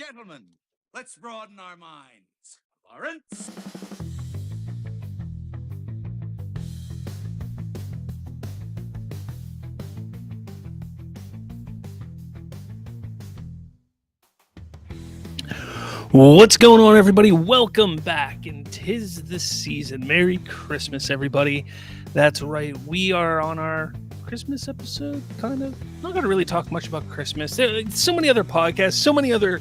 Gentlemen, let's broaden our minds. Lawrence? What's going on, everybody? Welcome back, and 'tis the season. Merry Christmas, everybody. That's right, we are on our Christmas episode, kind of. Not going to really talk much about Christmas. There's so many other podcasts, so many other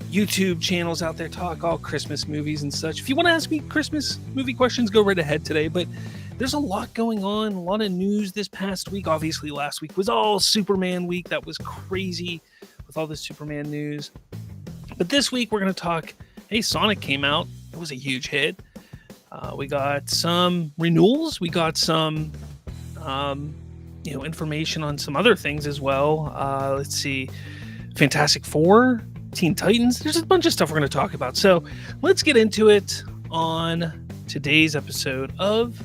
YouTube channels out there talk all Christmas movies and such. If you want to ask me Christmas movie questions, go right ahead today, but there's a lot going on, a lot of news this past week. Obviously, last week was all Superman week. That was crazy with all the Superman news. But this week, we're going to talk, hey, Sonic came out. It was a huge hit. We got some renewals. We got some, information on some other things as well. Let's see, Fantastic Four, Teen Titans. There's a bunch of stuff we're going to talk about. So let's get into it on today's episode of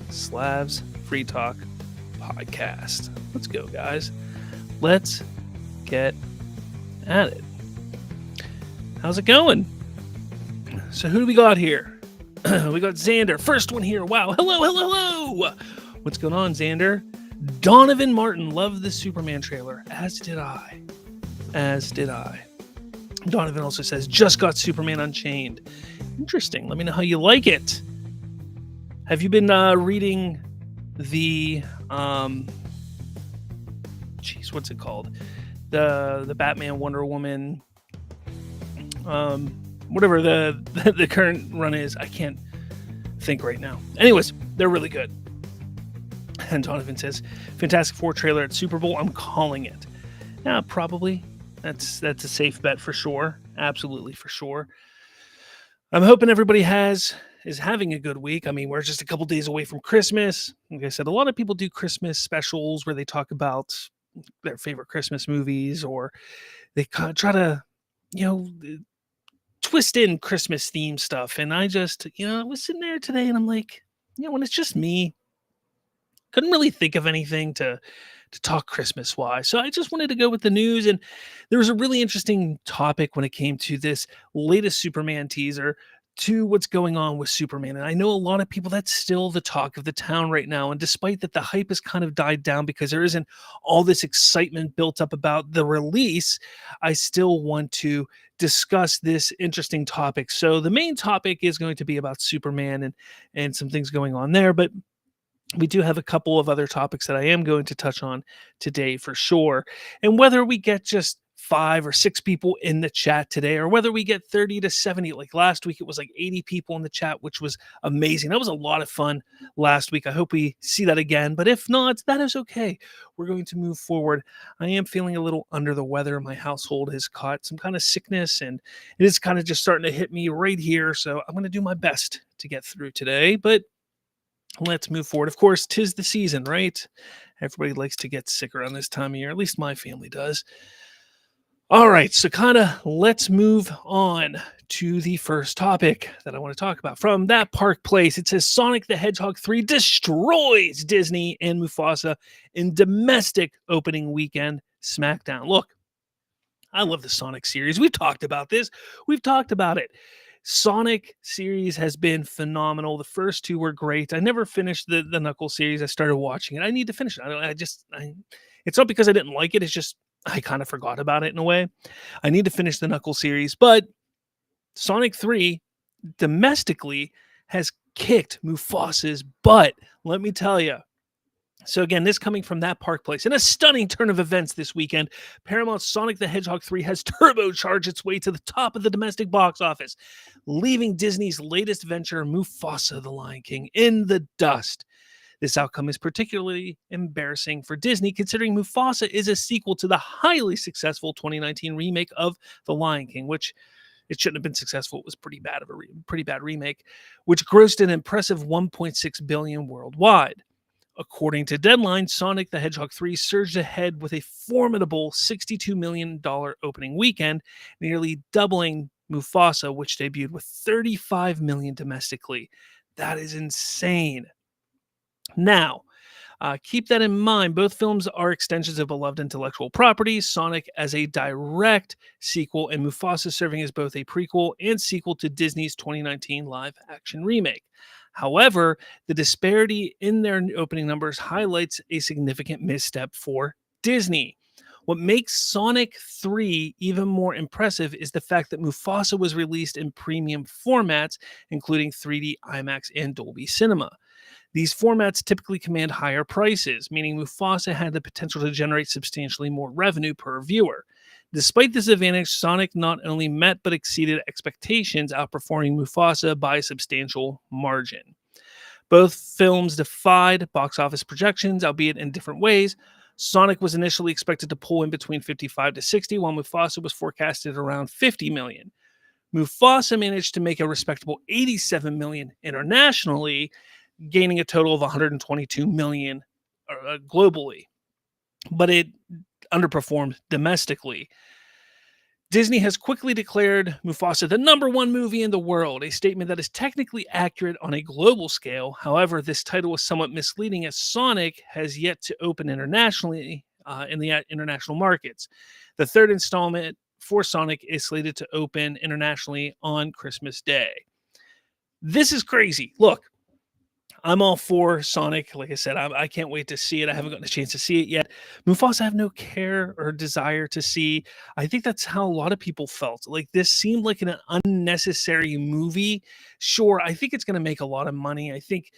Slav's Free Talk Podcast. Let's go, guys. Let's get at it. How's it going? So who do we got here? We got Xander. First one here. Wow. Hello. What's going on, Xander? Donovan Martin loved the Superman trailer. As did I. Donovan also says, just got Superman Unchained. Interesting. Let me know how you like it. Have you been reading the... what's it called? The Batman, Wonder Woman... whatever the current run is, I can't think right now. Anyways, they're really good. And Donovan says, Fantastic Four trailer at Super Bowl. I'm calling it. Yeah, probably. That's a safe bet for sure. Absolutely for sure. I'm hoping everybody is having a good week. I mean, we're just a couple days away from Christmas. Like I said, a lot of people do Christmas specials where they talk about their favorite Christmas movies, or they try to, twist in Christmas theme stuff. And I just, I was sitting there today and I'm like, when it's just me, couldn't really think of anything to talk Christmas wise. So I just wanted to go with the news. And there was a really interesting topic when it came to this latest Superman teaser to what's going on with Superman. And I know a lot of people, that's still the talk of the town right now. And despite that, the hype has kind of died down because there isn't all this excitement built up about the release, I still want to discuss this interesting topic. So the main topic is going to be about Superman and some things going on there. But we do have a couple of other topics that I am going to touch on today for sure. And whether we get just 5 or 6 people in the chat today, or whether we get 30 to 70, like last week, it was like 80 people in the chat, which was amazing. That was a lot of fun last week. I hope we see that again, but if not, that is okay. We're going to move forward. I am feeling a little under the weather. My household has caught some kind of sickness, and it is kind of just starting to hit me right here. So I'm going to do my best to get through today, but let's move forward. Of course, 'tis the season, right? Everybody likes to get sick around this time of year. At least my family does. All right, so let's move on to the first topic that I want to talk about. From That Park Place, it says Sonic the Hedgehog 3 destroys Disney and Mufasa in domestic opening weekend SmackDown. Look, I love the Sonic series. We've talked about this. We've talked about it. Sonic series has been phenomenal. The first 2 were great. I never finished the Knuckles series. I started watching it. I need to finish it. It's not because I didn't like it. It's just I kind of forgot about it in a way. I need to finish the Knuckles series, but Sonic 3 domestically has kicked Mufasa's butt. Let me tell you. So again, this coming from That Park Place. In a stunning turn of events this weekend, Paramount's Sonic the Hedgehog 3 has turbocharged its way to the top of the domestic box office, leaving Disney's latest venture, Mufasa the Lion King, in the dust. This outcome is particularly embarrassing for Disney, considering Mufasa is a sequel to the highly successful 2019 remake of The Lion King, which it shouldn't have been successful. It was pretty bad remake, which grossed an impressive $1.6 billion worldwide. According to Deadline, Sonic the Hedgehog 3 surged ahead with a formidable $62 million opening weekend, nearly doubling Mufasa, which debuted with $35 million domestically. That is insane. Now, Keep that in mind. Both films are extensions of beloved intellectual properties, Sonic as a direct sequel, and Mufasa serving as both a prequel and sequel to Disney's 2019 live action remake. However, the disparity in their opening numbers highlights a significant misstep for Disney. What makes Sonic 3 even more impressive is the fact that Mufasa was released in premium formats, including 3D, IMAX, and Dolby Cinema. These formats typically command higher prices, meaning Mufasa had the potential to generate substantially more revenue per viewer. Despite this advantage, Sonic not only met but exceeded expectations, outperforming Mufasa by a substantial margin. Both films defied box office projections, albeit in different ways. Sonic was initially expected to pull in between 55 to 60, while Mufasa was forecasted around 50 million. Mufasa managed to make a respectable 87 million internationally, gaining a total of 122 million globally, but it underperformed domestically. Disney has quickly declared Mufasa the number one movie in the world, a statement that is technically accurate on a global scale. However, this title is somewhat misleading as Sonic has yet to open internationally in the international markets. The third installment for Sonic is slated to open internationally on Christmas Day. This is crazy. Look, I'm all for Sonic. Like I said, I can't wait to see it. I haven't gotten a chance to see it yet. Mufasa, I have no care or desire to see. I think that's how a lot of people felt. Like this seemed like an unnecessary movie. Sure, I think it's going to make a lot of money. I think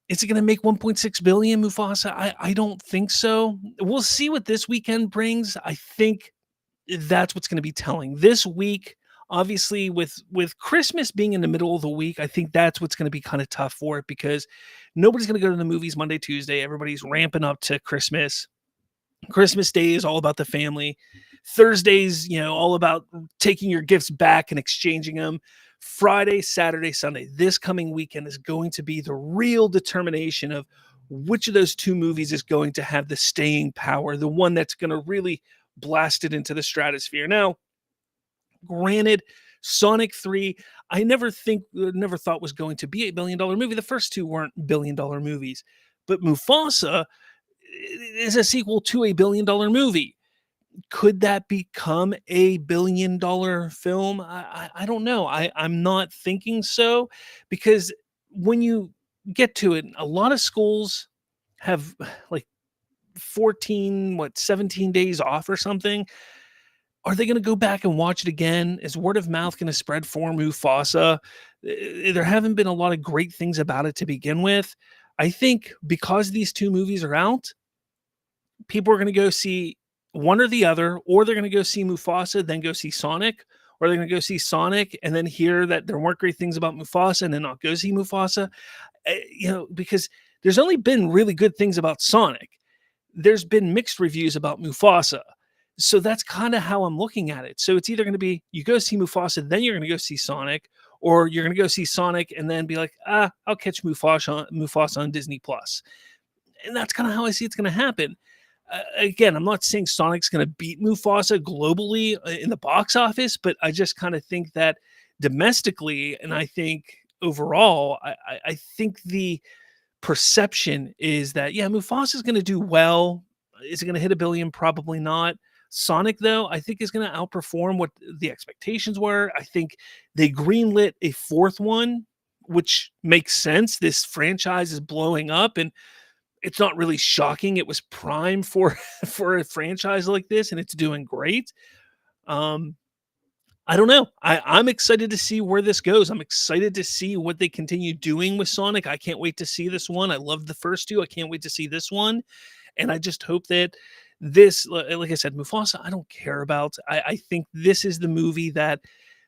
is it going to make 1.6 billion, Mufasa? I don't think so. We'll see what this weekend brings. I think that's what's going to be telling. This week, obviously, with Christmas being in the middle of the week, I think that's what's going to be kind of tough for it because nobody's going to go to the movies Monday, Tuesday. Everybody's ramping up to Christmas. Christmas Day is all about the family. Thursday's, all about taking your gifts back and exchanging them. Friday, Saturday, Sunday, this coming weekend is going to be the real determination of which of those two movies is going to have the staying power, the one that's going to really blast it into the stratosphere. Now, granted, Sonic 3, I never thought was going to be a $1 billion movie. The first two weren't $1 billion movies, but Mufasa is a sequel to a $1 billion movie. Could that become a $1 billion film? I don't know. I'm not thinking so because when you get to it, a lot of schools have like 17 days off or something. Are they going to go back and watch it again? Is word of mouth going to spread for Mufasa? There haven't been a lot of great things about it to begin with. I think because these two movies are out, people are going to go see one or the other, or they're going to go see Mufasa, then go see Sonic, or they're going to go see Sonic and then hear that there weren't great things about Mufasa and then not go see Mufasa. Because there's only been really good things about Sonic. There's been mixed reviews about Mufasa. So that's kind of how I'm looking at it. So it's either going to be you go see Mufasa, then you're going to go see Sonic, or you're going to go see Sonic and then be like, I'll catch Mufasa on Disney Plus. And that's kind of how I see it's going to happen. Again, I'm not saying Sonic's going to beat Mufasa globally in the box office, but I just kind of think that domestically, and I think overall, I think the perception is that, Mufasa is going to do well. Is it going to hit $1 billion? Probably not. Sonic, though, I think is going to outperform what the expectations were. I think they greenlit a fourth one, which makes sense. This franchise is blowing up, and it's not really shocking. It was prime for a franchise like this, and it's doing great. I don't know. I'm excited to see where this goes. I'm excited to see what they continue doing with Sonic. I can't wait to see this one. I loved the first two. I can't wait to see this one. And I just hope that this, like I said, Mufasa, I don't care about. I think this is the movie that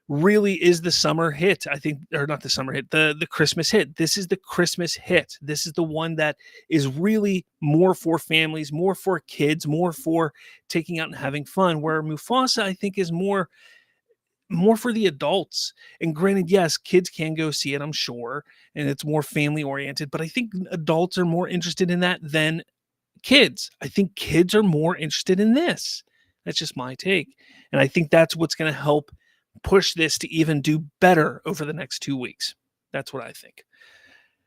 really is the summer hit. I think, or not the summer hit, the Christmas hit. This is the Christmas hit. This is the one that is really more for families, more for kids, more for taking out and having fun. Where Mufasa, I think, is more for the adults. And granted, yes, kids can go see it, I'm sure, and it's more family oriented, but I think adults are more interested in that than kids. I think kids are more interested in this. That's just my take. And I think that's what's going to help push this to even do better over the next 2 weeks. That's what I think.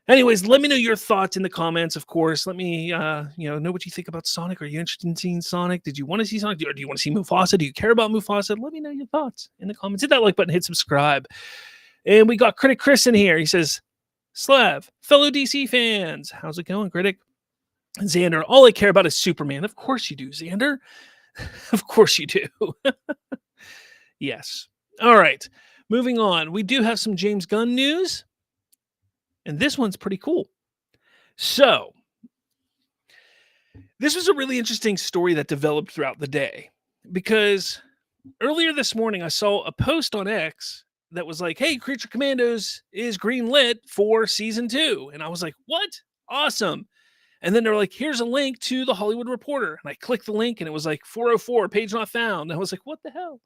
Anyways, let me know your thoughts in the comments, of course. Let me, know what you think about Sonic. Are you interested in seeing Sonic? Did you want to see Sonic? Or do you want to see Mufasa? Do you care about Mufasa? Let me know your thoughts in the comments. Hit that like button, hit subscribe. And we got Critic Chris in here. He says, Slav, fellow DC fans, how's it going, Critic? Xander, all I care about is Superman. Of course you do, Xander. Of course you do. Yes. All right. Moving on. We do have some James Gunn news. And this one's pretty cool. So, this was a really interesting story that developed throughout the day. Because earlier this morning, I saw a post on X that was like, hey, Creature Commandos is greenlit for season 2. And I was like, what? Awesome. And then they're like, here's a link to the Hollywood Reporter. And I clicked the link and it was like 404, page not found. And I was like, what the hell?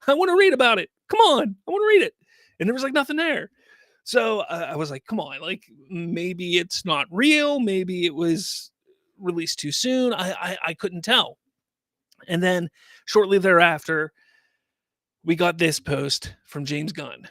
I want to read about it. Come on. I want to read it. And there was like nothing there. So I was like, come on, like maybe it's not real. Maybe it was released too soon. I couldn't tell. And then shortly thereafter, we got this post from James Gunn.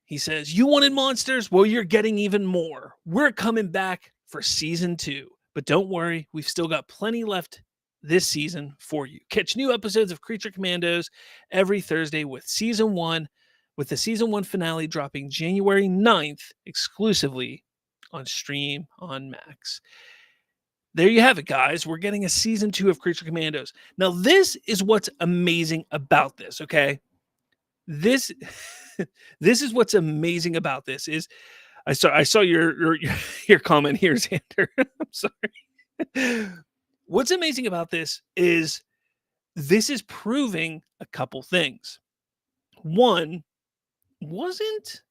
He says, you wanted monsters? Well, you're getting even more. We're coming back for season 2. But don't worry, we've still got plenty left this season for you. Catch new episodes of Creature Commandos every Thursday with season 1. With the season 1 finale dropping January 9th exclusively on Stream on Max. There you have it, guys. We're getting a season 2 of Creature Commandos. Now, this is what's amazing about this, okay? This is what's amazing about this is I saw your comment here, Xander. I'm sorry. What's amazing about this is proving a couple things. One, wasn't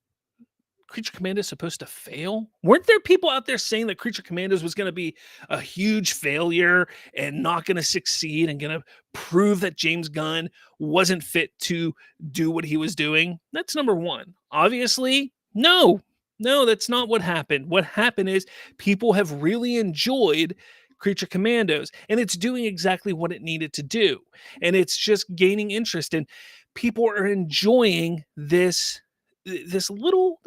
Creature Commandos supposed to fail? Weren't there people out there saying that Creature Commandos was going to be a huge failure and not going to succeed and going to prove that James Gunn wasn't fit to do what he was doing? That's number one. Obviously, no, that's not what happened. What happened is people have really enjoyed Creature Commandos, and it's doing exactly what it needed to do. And it's just gaining interest, and people are enjoying this little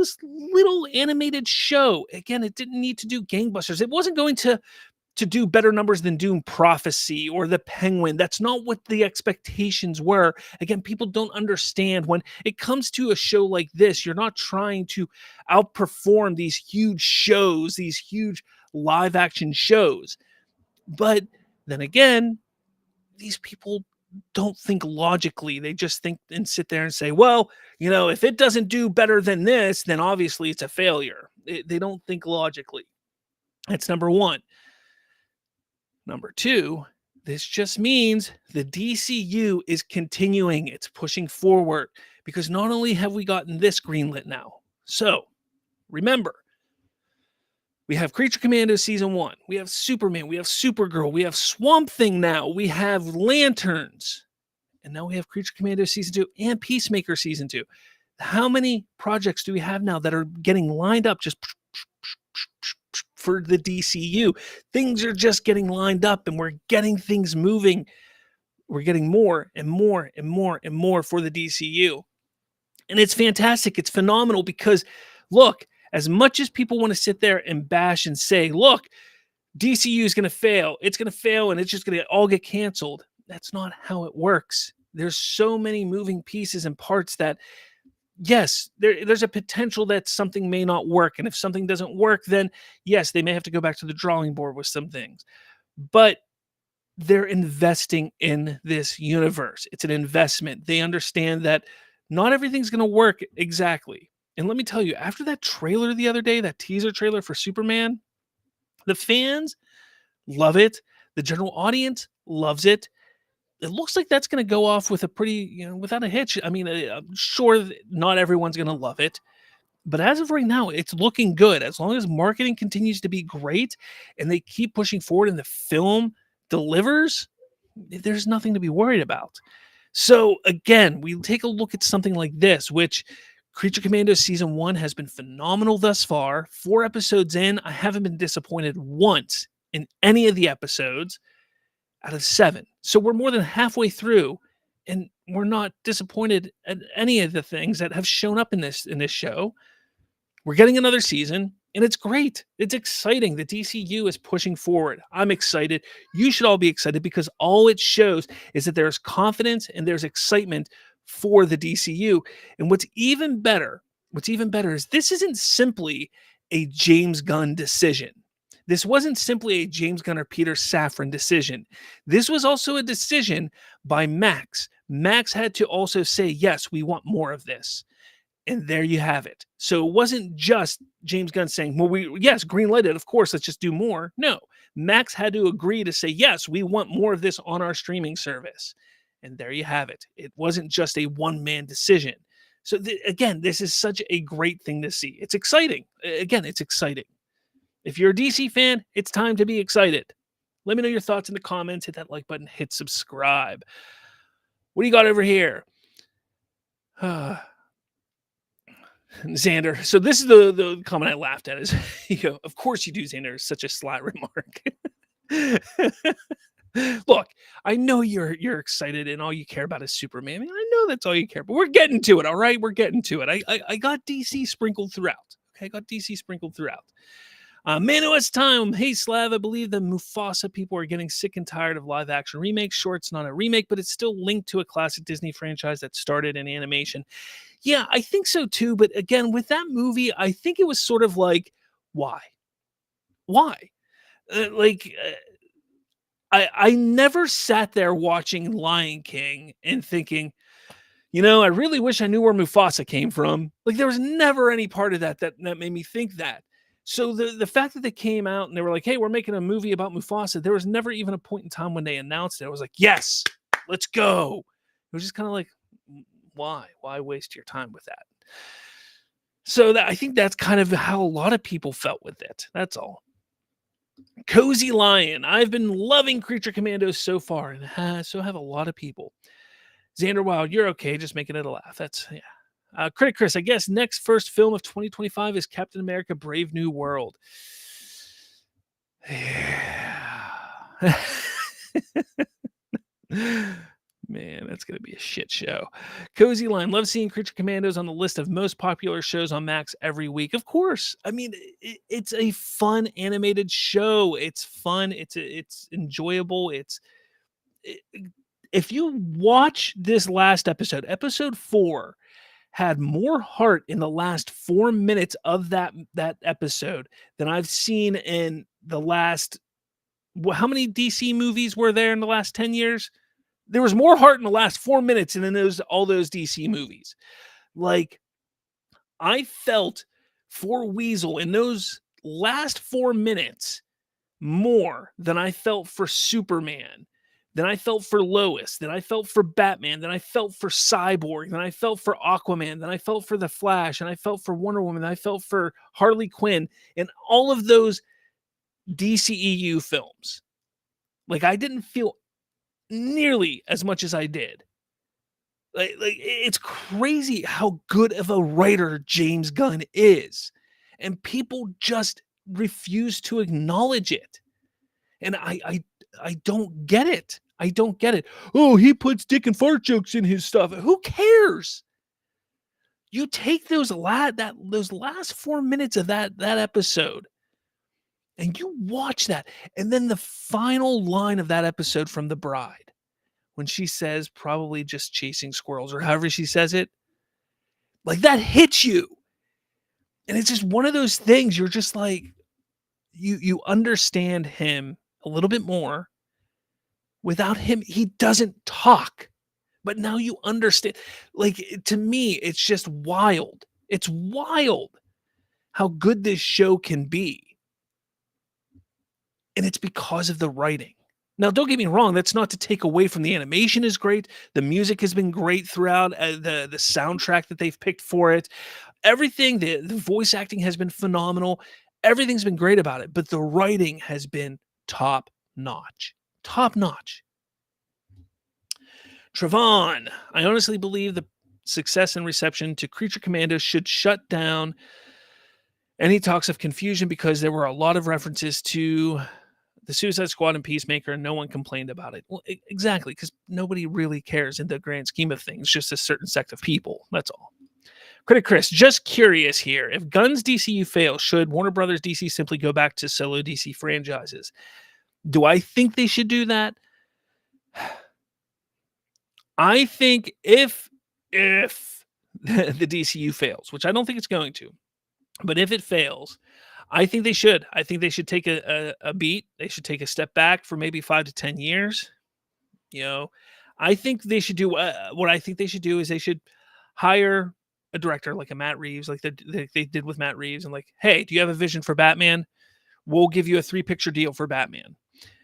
animated show. Again, it didn't need to do gangbusters. It wasn't going to do better numbers than Doom Prophecy or The Penguin. That's not what the expectations were. Again, people don't understand when it comes to a show like this, you're not trying to outperform these huge shows, these huge live action shows. But then again, these people don't think logically. They just think and sit there and say, well, if it doesn't do better than this, then obviously it's a failure. They don't think logically. That's number one. Number two, this just means the DCU is continuing. It's pushing forward because not only have we gotten this greenlit now. So remember, we have Creature Commandos Season 1. We have Superman. We have Supergirl. We have Swamp Thing now. We have Lanterns. And now we have Creature Commandos Season 2 and Peacemaker Season 2. How many projects do we have now that are getting lined up just for the DCU? Things are just getting lined up and we're getting things moving. We're getting more and more and more and more for the DCU. And it's fantastic. It's phenomenal because, look, as much as people want to sit there and bash and say, look, DCU is going to fail. It's going to fail and it's just going to all get canceled. That's not how it works. There's so many moving pieces and parts that, yes, there's a potential that something may not work. And if something doesn't work, then yes, they may have to go back to the drawing board with some things. But they're investing in this universe. It's an investment. They understand that not everything's going to work exactly. And let me tell you, after that trailer the other day, that teaser trailer for Superman, the fans love it. The general audience loves it. It looks like that's going to go off with a pretty, without a hitch. I mean, I'm sure not everyone's going to love it. But as of right now, it's looking good. As long as marketing continues to be great and they keep pushing forward and the film delivers, there's nothing to be worried about. So again, we take a look at something like this, which Creature Commandos Season 1 has been phenomenal thus far. 4 episodes in, I haven't been disappointed once in any of the episodes out of 7. So we're more than halfway through, and we're not disappointed at any of the things that have shown up in this show. We're getting another season, And it's great. It's exciting. The DCU is pushing forward. I'm excited. You should all be excited because all it shows is that there's confidence and there's excitement for the DCU. And what's even better is this isn't simply a James Gunn decision. This wasn't simply a James Gunn or Peter Safran decision. This was also a decision by Max. Max had to also say, yes, we want more of this. And there you have it. So it wasn't just James Gunn saying, well, yes, green lighted, of course, let's just do more. No, Max had to agree to say, yes, we want more of this on our streaming service. And there you have it. It wasn't just a one-man decision. So again, this is such a great thing to see. It's exciting. Again, it's exciting. If you're a DC fan, it's time to be excited. Let me know your thoughts in the comments. Hit that like button. Hit subscribe. What do you got over here? Xander. So this is the comment I laughed at is, of course you do, Xander. It's such a sly remark. Look, I know you're excited and all you care about is Superman. I mean, I know that's all you care, but we're getting to it, all right? We're getting to it. I got DC sprinkled throughout. Okay, I got DC sprinkled throughout. Manu, it's time. Hey, Slav, I believe the Mufasa people are getting sick and tired of live-action remakes. Sure, it's not a remake, but it's still linked to a classic Disney franchise that started in animation. Yeah, I think so too. But again, with that movie, I think it was sort of like, why? Why? I never sat there watching Lion King and thinking, I really wish I knew where Mufasa came from. Like, there was never any part of that made me think that. So the fact that they came out and they were like, hey, we're making a movie about Mufasa, there was never even a point in time when they announced it. I was like, yes, let's go. It was just kind of like, why? Why waste your time with that? So I think that's kind of how a lot of people felt with it. That's all. Cozy Lion. I've been loving Creature Commandos so far, and so have a lot of people. Xander Wild, you're okay, just making it a laugh. That's, yeah. Critic Chris, I guess next first film of 2025 is Captain America Brave New World. Yeah. Man, that's going to be a shit show. Cozy Line, love seeing Creature Commandos on the list of most popular shows on Max every week. Of course. I mean, it's a fun animated show. It's fun. It's enjoyable. If you watch this last episode 4 had more heart in the last 4 minutes of that episode than I've seen in the last, how many DC movies were there in the last 10 years? There was more heart in the last 4 minutes than in all those DC movies. Like, I felt for Weasel in those last 4 minutes more than I felt for Superman, than I felt for Lois, than I felt for Batman, than I felt for Cyborg, than I felt for Aquaman, than I felt for The Flash, and I felt for Wonder Woman, than I felt for Harley Quinn, and all of those DCEU films. Like, I didn't feel nearly as much as I did. Like it's crazy how good of a writer James Gunn is, and people just refuse to acknowledge it. And I don't get it. I don't get it. Oh, he puts dick and fart jokes in his stuff. Who cares? You take those last 4 minutes of that episode, and you watch that, and then the final line of that episode from The Bride, when she says probably just chasing squirrels, or however she says it, like that hits you. And it's just one of those things, you're just like, you understand him a little bit more. Without him, he doesn't talk. But now you understand. Like, to me, it's just wild. It's wild how good this show can be. And it's because of the writing. Now, don't get me wrong. That's not to take away from the animation is great. The music has been great throughout. The soundtrack that they've picked for it. Everything, the voice acting has been phenomenal. Everything's been great about it. But the writing has been top notch. Top notch. Trevon, I honestly believe the success and reception to Creature Commandos should shut down any talks of confusion, because there were a lot of references to the Suicide Squad and Peacemaker, and no one complained about it. Well, exactly, because nobody really cares in the grand scheme of things, just a certain sect of people. That's all. Critic Chris, just curious here. If Gunn's DCU fails, should Warner Brothers DC simply go back to solo DC franchises? Do I think they should do that? I think if the DCU fails, which I don't think it's going to, but if it fails, I think they should. I think they should take a beat. They should take a step back for maybe 5 to 10 years. You know, I think they should do what I think they should do is they should hire a director like a Matt Reeves, like they did with Matt Reeves, and like, hey, do you have a vision for Batman? We'll give you a 3-picture deal for Batman.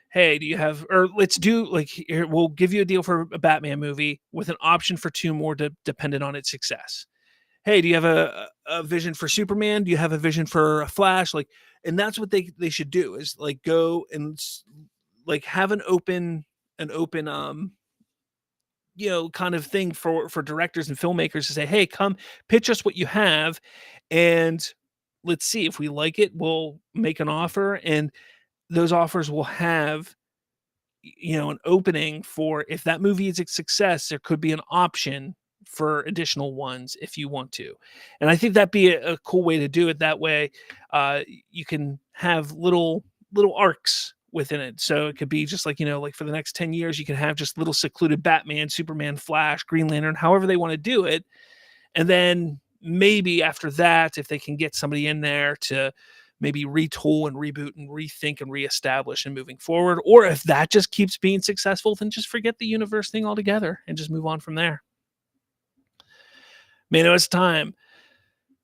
Hey, do you have, or let's do like, here, we'll give you a deal for a Batman movie with an option for 2 more dependent on its success. Hey, do you have a vision for Superman? Do you have a vision for a Flash? Like, and that's what they should do is like go and like have an open kind of thing for directors and filmmakers to say, hey, come pitch us what you have, and let's see if we like it. We'll make an offer, and those offers will have an opening for, if that movie is a success, there could be an option for additional ones if you want to. And I think that'd be a cool way to do it. That way you can have little arcs within it. So it could be just like, like for the next 10 years, you can have just little secluded Batman, Superman, Flash, Green Lantern, however they want to do it. And then maybe after that, if they can get somebody in there to maybe retool and reboot and rethink and reestablish and moving forward, or if that just keeps being successful, then just forget the universe thing altogether and just move on from there. Man, it's time.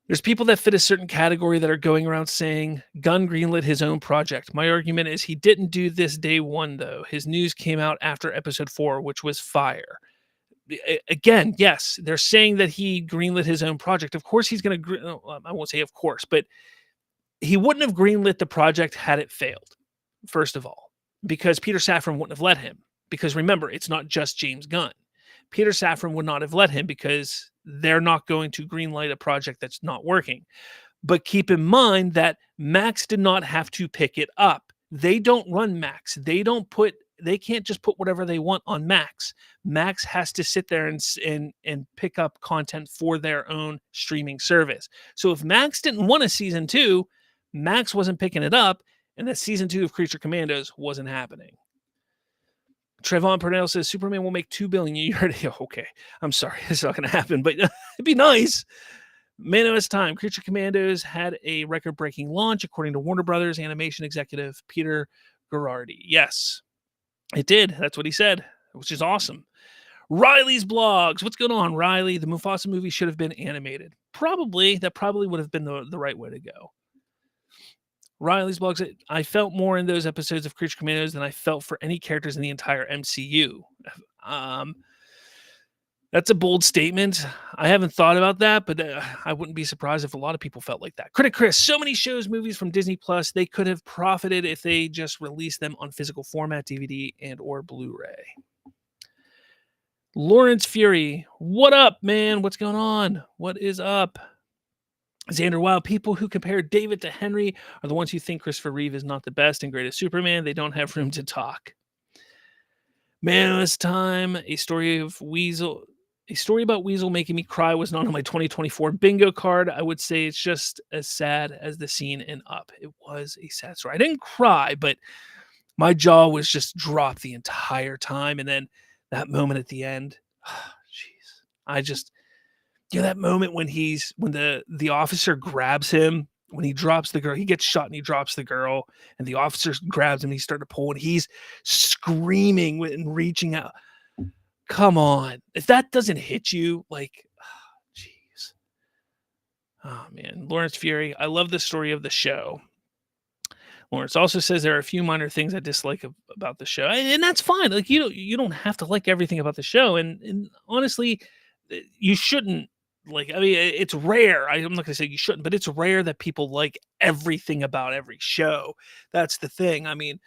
There's people that fit a certain category that are going around saying Gunn greenlit his own project. My argument is he didn't do this day one, though. His news came out after episode 4, which was fire. Again, yes, they're saying that he greenlit his own project. Of course, he's going to, I won't say of course, but he wouldn't have greenlit the project had it failed, first of all, because Peter Safran wouldn't have let him. Because remember, it's not just James Gunn. Peter Safran would not have let him because they're not going to greenlight a project that's not working. But keep in mind that Max did not have to pick it up. They don't run Max. They can't just put whatever they want on Max. Max has to sit there and pick up content for their own streaming service. So if Max didn't want a season 2, Max wasn't picking it up, and the season 2 of Creature Commandos wasn't happening. Trevon Purnell says Superman will make $2 billion a year. Okay, I'm sorry, it's not going to happen, but it'd be nice. Man of his time. Creature Commandos had a record-breaking launch, according to Warner Brothers animation executive Peter Gherardi. Yes, it did. That's what he said, which is awesome. Riley's blogs. What's going on, Riley? The Mufasa movie should have been animated. That probably would have been the right way to go. Riley's blogs. I felt more in those episodes of Creature Commandos than I felt for any characters in the entire MCU. That's a bold statement. I haven't thought about that, but I wouldn't be surprised if a lot of people felt like that. Critic Chris, so many shows, movies from Disney Plus, they could have profited if they just released them on physical format, DVD and or Blu-ray. Lawrence Fury, what up, man? What's going on? What is up? Xander, wow, people who compare David to Henry are the ones who think Christopher Reeve is not the best and greatest Superman. They don't have room to talk. Man, it's time. A story about Weasel making me cry was not on my 2024 bingo card. I would say it's just as sad as the scene in Up. It was a sad story. I didn't cry, but my jaw was just dropped the entire time. And then that moment at the end, jeez, I just... that moment when the officer grabs him, when he drops the girl, he gets shot and he drops the girl, and the officer grabs him and he starts to pull, and he's screaming and reaching out. Come on. If that doesn't hit you, like, jeez. Oh, man. Lawrence Fury, I love the story of the show. Lawrence also says there are a few minor things I dislike about the show, and that's fine. Like, you don't have to like everything about the show, and honestly, you shouldn't. Like, I mean, it's rare. I'm not going to say you shouldn't, but it's rare that people like everything about every show. That's the thing. I mean,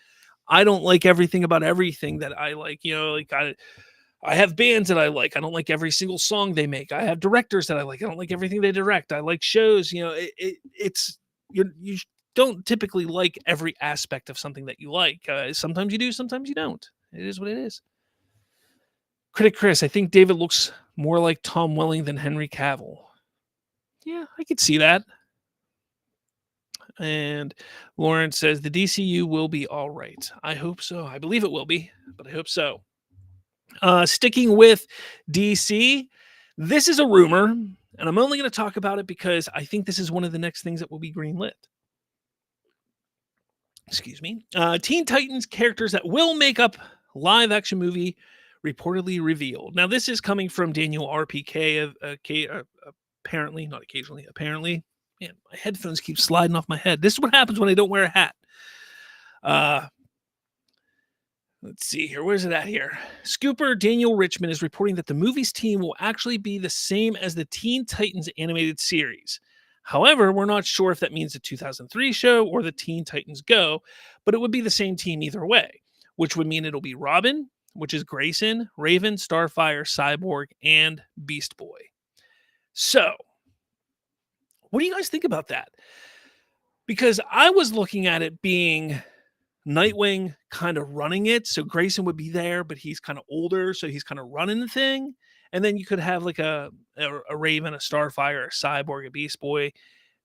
I don't like everything about everything that I like. Like I have bands that I like. I don't like every single song they make. I have directors that I like. I don't like everything they direct. I like shows. It's you don't typically like every aspect of something that you like. Sometimes you do, sometimes you don't. It is what it is. Critic Chris, I think David looks more like Tom Welling than Henry Cavill. Yeah, I could see that. And Lauren says the DCU will be all right. I hope so. I believe it will be, but I hope so. Sticking with DC, this is a rumor, and I'm only going to talk about it because I think this is one of the next things that will be greenlit. Excuse me. Teen Titans characters that will make up live action movie reportedly revealed. Now, this is coming from Daniel RPK, apparently, not occasionally, apparently. Man, my headphones keep sliding off my head. This is what happens when I don't wear a hat. Let's see here. Where's it at here? Scooper Daniel Richmond is reporting that the movie's team will actually be the same as the Teen Titans animated series. However, we're not sure if that means the 2003 show or the Teen Titans Go, but it would be the same team either way, which would mean it'll be Robin, which is Grayson, Raven, Starfire, Cyborg, and Beast Boy. So, what do you guys think about that? Because I was looking at it being Nightwing kind of running it. So Grayson would be there, but he's kind of older. So he's kind of running the thing. And then you could have like a Raven, a Starfire, a Cyborg, a Beast Boy,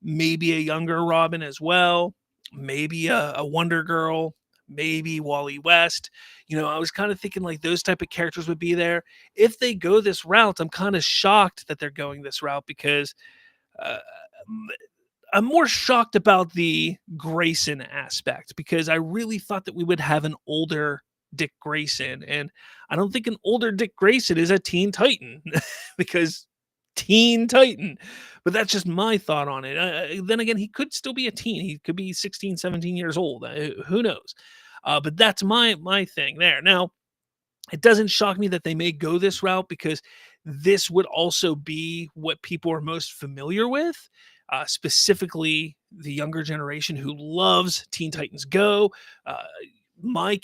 maybe a younger Robin as well, maybe a Wonder Girl, maybe Wally West. You know, I was kind of thinking like those type of characters would be there. If they go this route, I'm kind of shocked that they're going this route because I'm more shocked about the Grayson aspect because I really thought that we would have an older Dick Grayson. And I don't think an older Dick Grayson is a Teen Titan because Teen Titan. But that's just my thought on it. Then again, he could still be a teen. He could be 16, 17 years old. Who knows? But that's my thing there. Now, it doesn't shock me that they may go this route because this would also be what people are most familiar with. Specifically the younger generation who loves Teen Titans Go. My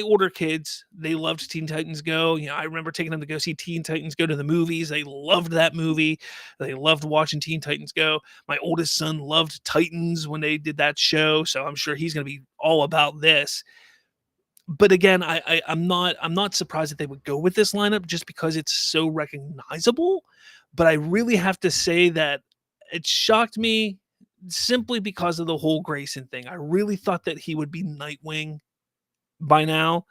older kids, they loved Teen Titans Go. You know, I remember taking them to go see Teen Titans Go to the movies. They loved that movie. They loved watching Teen Titans Go. My oldest son loved Titans when they did that show, so I'm sure he's going to be all about this. But again, I'm not surprised that they would go with this lineup just because it's so recognizable. But I really have to say that it shocked me simply because of the whole Grayson thing. I really thought that he would be Nightwing by now,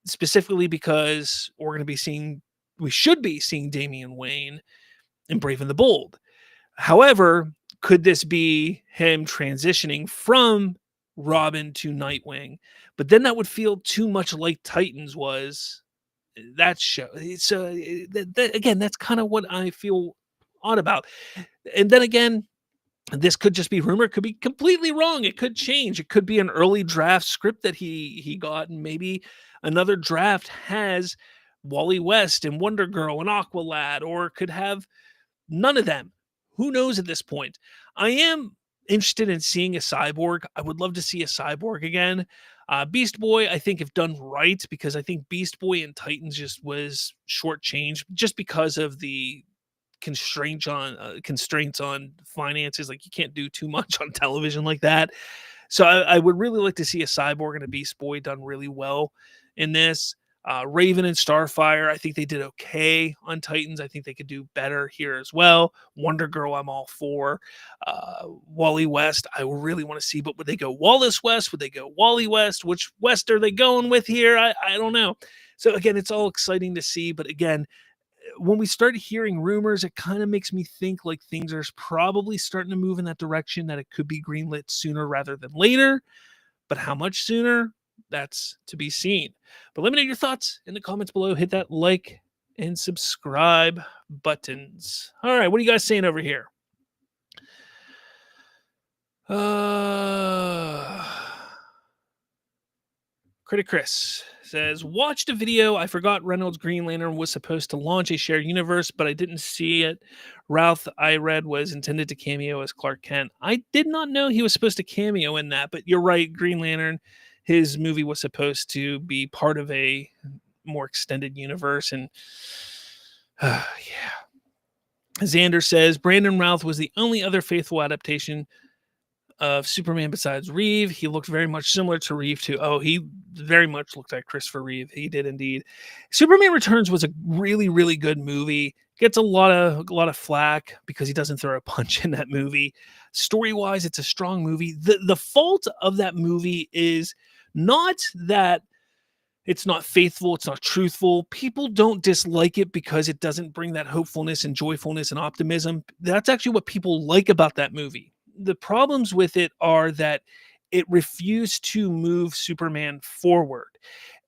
specifically because we should be seeing Damian Wayne in Brave and the Bold. However, could this be him transitioning from Robin to Nightwing? But then that would feel too much like Titans was that show. So again, that's kind of what I feel odd about. And then again, this could just be rumor. It could be completely wrong. It could change. It could be an early draft script that he got, and maybe another draft has Wally West and Wonder Girl and Aqualad, or could have none of them. Who knows at this point? I am interested in seeing a Cyborg. I would love to see a Cyborg again. Beast Boy, I think, if done right, because I think Beast Boy and Titans just was shortchanged just because of the constraints on finances. Like, you can't do too much on television like that. So I would really like to see a Cyborg and a Beast Boy done really well in this. Raven and Starfire, I think they did okay on Titans. I think they could do better here as well. Wonder Girl, I'm all for. Wally West, I really want to see, but would they go Wallace West? Would they go Wally West? Which West are they going with here? I don't know. So again, it's all exciting to see, but again, when we start hearing rumors, it kind of makes me think like things are probably starting to move in that direction, that it could be greenlit sooner rather than later. But how much sooner? That's to be seen. But let me know your thoughts in the comments below. Hit that like and subscribe buttons. All right, what are you guys saying over here? Critic Chris says, watched a video. I forgot Reynolds Green Lantern was supposed to launch a shared universe, but I didn't see it. Ralph, I read, was intended to cameo as Clark Kent. I did not know he was supposed to cameo in that, but you're right. Green Lantern, his movie was supposed to be part of a more extended universe. And yeah. Xander says, Brandon Routh was the only other faithful adaptation of Superman besides Reeve. He looked very much similar to Reeve too. Oh, he very much looked like Christopher Reeve. He did indeed. Superman Returns was a really, really good movie. Gets a lot of flack because he doesn't throw a punch in that movie. Story wise, it's a strong movie. The fault of that movie is not that it's not faithful, it's not truthful. People don't dislike it because it doesn't bring that hopefulness and joyfulness and optimism. That's actually what people like about that movie. The problems with it are that it refused to move Superman forward.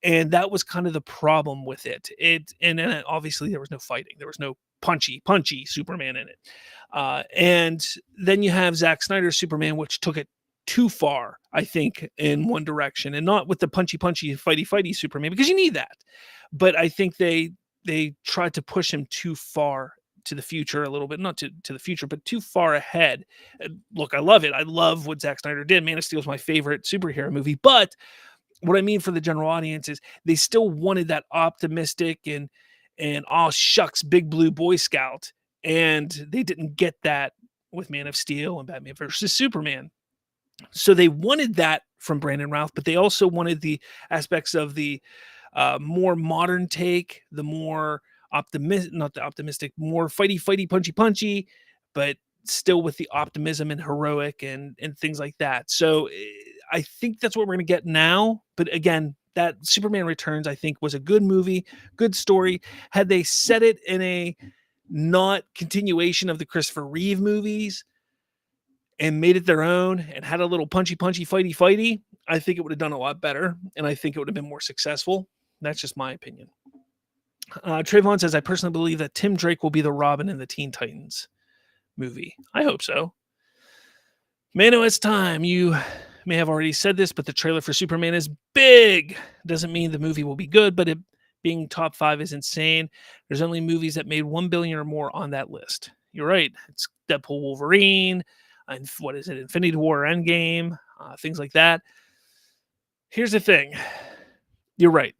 And that was kind of the problem with it. And then obviously there was no fighting. There was no punchy Superman in it. And then you have Zack Snyder's Superman, which took it too far, I think, in one direction, and not with the punchy, fighty Superman, because you need that. But I think they tried to push him too far to the future a little bit, not to the future, but too far ahead. Look, I love it. I love what Zack Snyder did. Man of Steel is my favorite superhero movie. But what I mean for the general audience is they still wanted that optimistic and oh shucks, big blue Boy Scout. And they didn't get that with Man of Steel and Batman versus Superman. So they wanted that from Brandon Routh, but they also wanted the aspects of the more modern take, the more optimistic, not the optimistic, more fighty, punchy, but still with the optimism and heroic and things like that. So I think that's what we're going to get now. But again, that Superman Returns, I think, was a good movie, good story. Had they set it in a not continuation of the Christopher Reeve movies and made it their own and had a little punchy, fighty, I think it would have done a lot better. And I think it would have been more successful. That's just my opinion. Trayvon says, I personally believe that Tim Drake will be the Robin in the Teen Titans movie. I hope so. Mano, it's time. You may have already said this, but the trailer for Superman is big. Doesn't mean the movie will be good, but it being top 5 is insane. There's only movies that made 1 billion or more on that list. You're right. It's Deadpool, Wolverine, and what is it? Infinity War, Endgame, things like that. Here's the thing. You're right.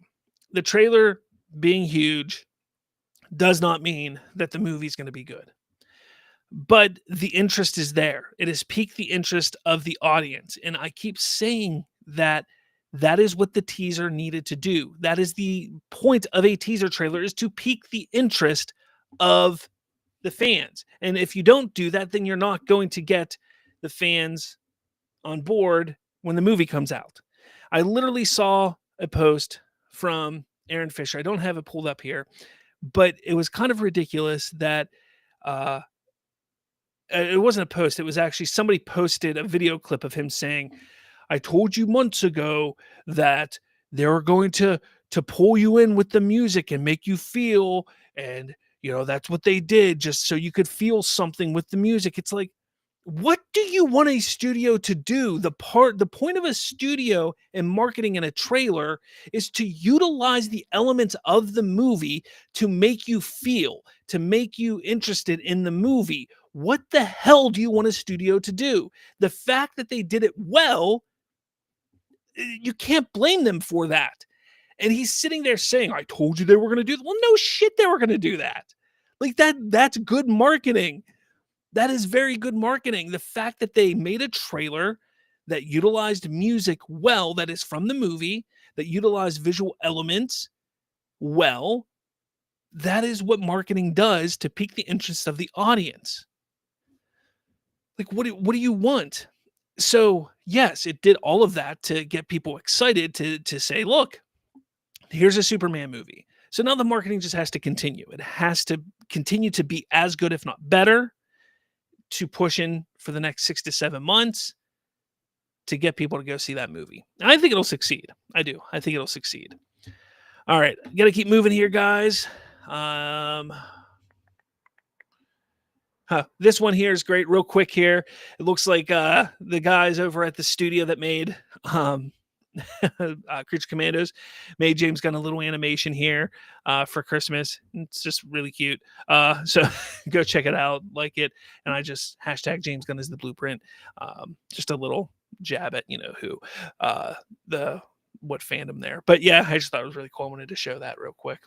The trailer being huge does not mean that the movie's going to be good. But the interest is there. It has piqued the interest of the audience. And I keep saying that that is what the teaser needed to do. That is the point of a teaser trailer, is to pique the interest of the fans. And if you don't do that, then you're not going to get the fans on board when the movie comes out. I literally saw a post from Aaron Fisher. I don't have it pulled up here, but it was kind of ridiculous that it wasn't a post. It was actually somebody posted a video clip of him saying, I told you months ago that they were going to pull you in with the music and make you feel, and that's what they did, just so you could feel something with the music. It's like, what do you want a studio to do? The point of a studio and marketing in a trailer is to utilize the elements of the movie to make you feel, to make you interested in the movie. What the hell do you want a studio to do? The fact that they did it well, you can't blame them for that. And he's sitting there saying, I told you they were going to do that. Well, no shit, they were going to do that. Like that's good marketing. That is very good marketing. The fact that they made a trailer that utilized music well, that is from the movie, that utilized visual elements well, that is what marketing does to pique the interest of the audience. Like, what do you want? So, yes, it did all of that to get people excited to say, look, here's a Superman movie. So now the marketing just has to continue. It has to continue to be as good, if not better, to push in for the next 6 to 7 months to get people to go see that movie. And I think it'll succeed. I do. I think it'll succeed. All right. Got to keep moving here, guys. This one here is great. Real quick here. It looks like the guys over at the studio that made Creature Commandos made James Gunn a little animation here for Christmas. It's just really cute. So go check it out, like it. And I just hashtag James Gunn is the blueprint. Just a little jab at who what fandom there. But yeah, I just thought it was really cool. I wanted to show that real quick.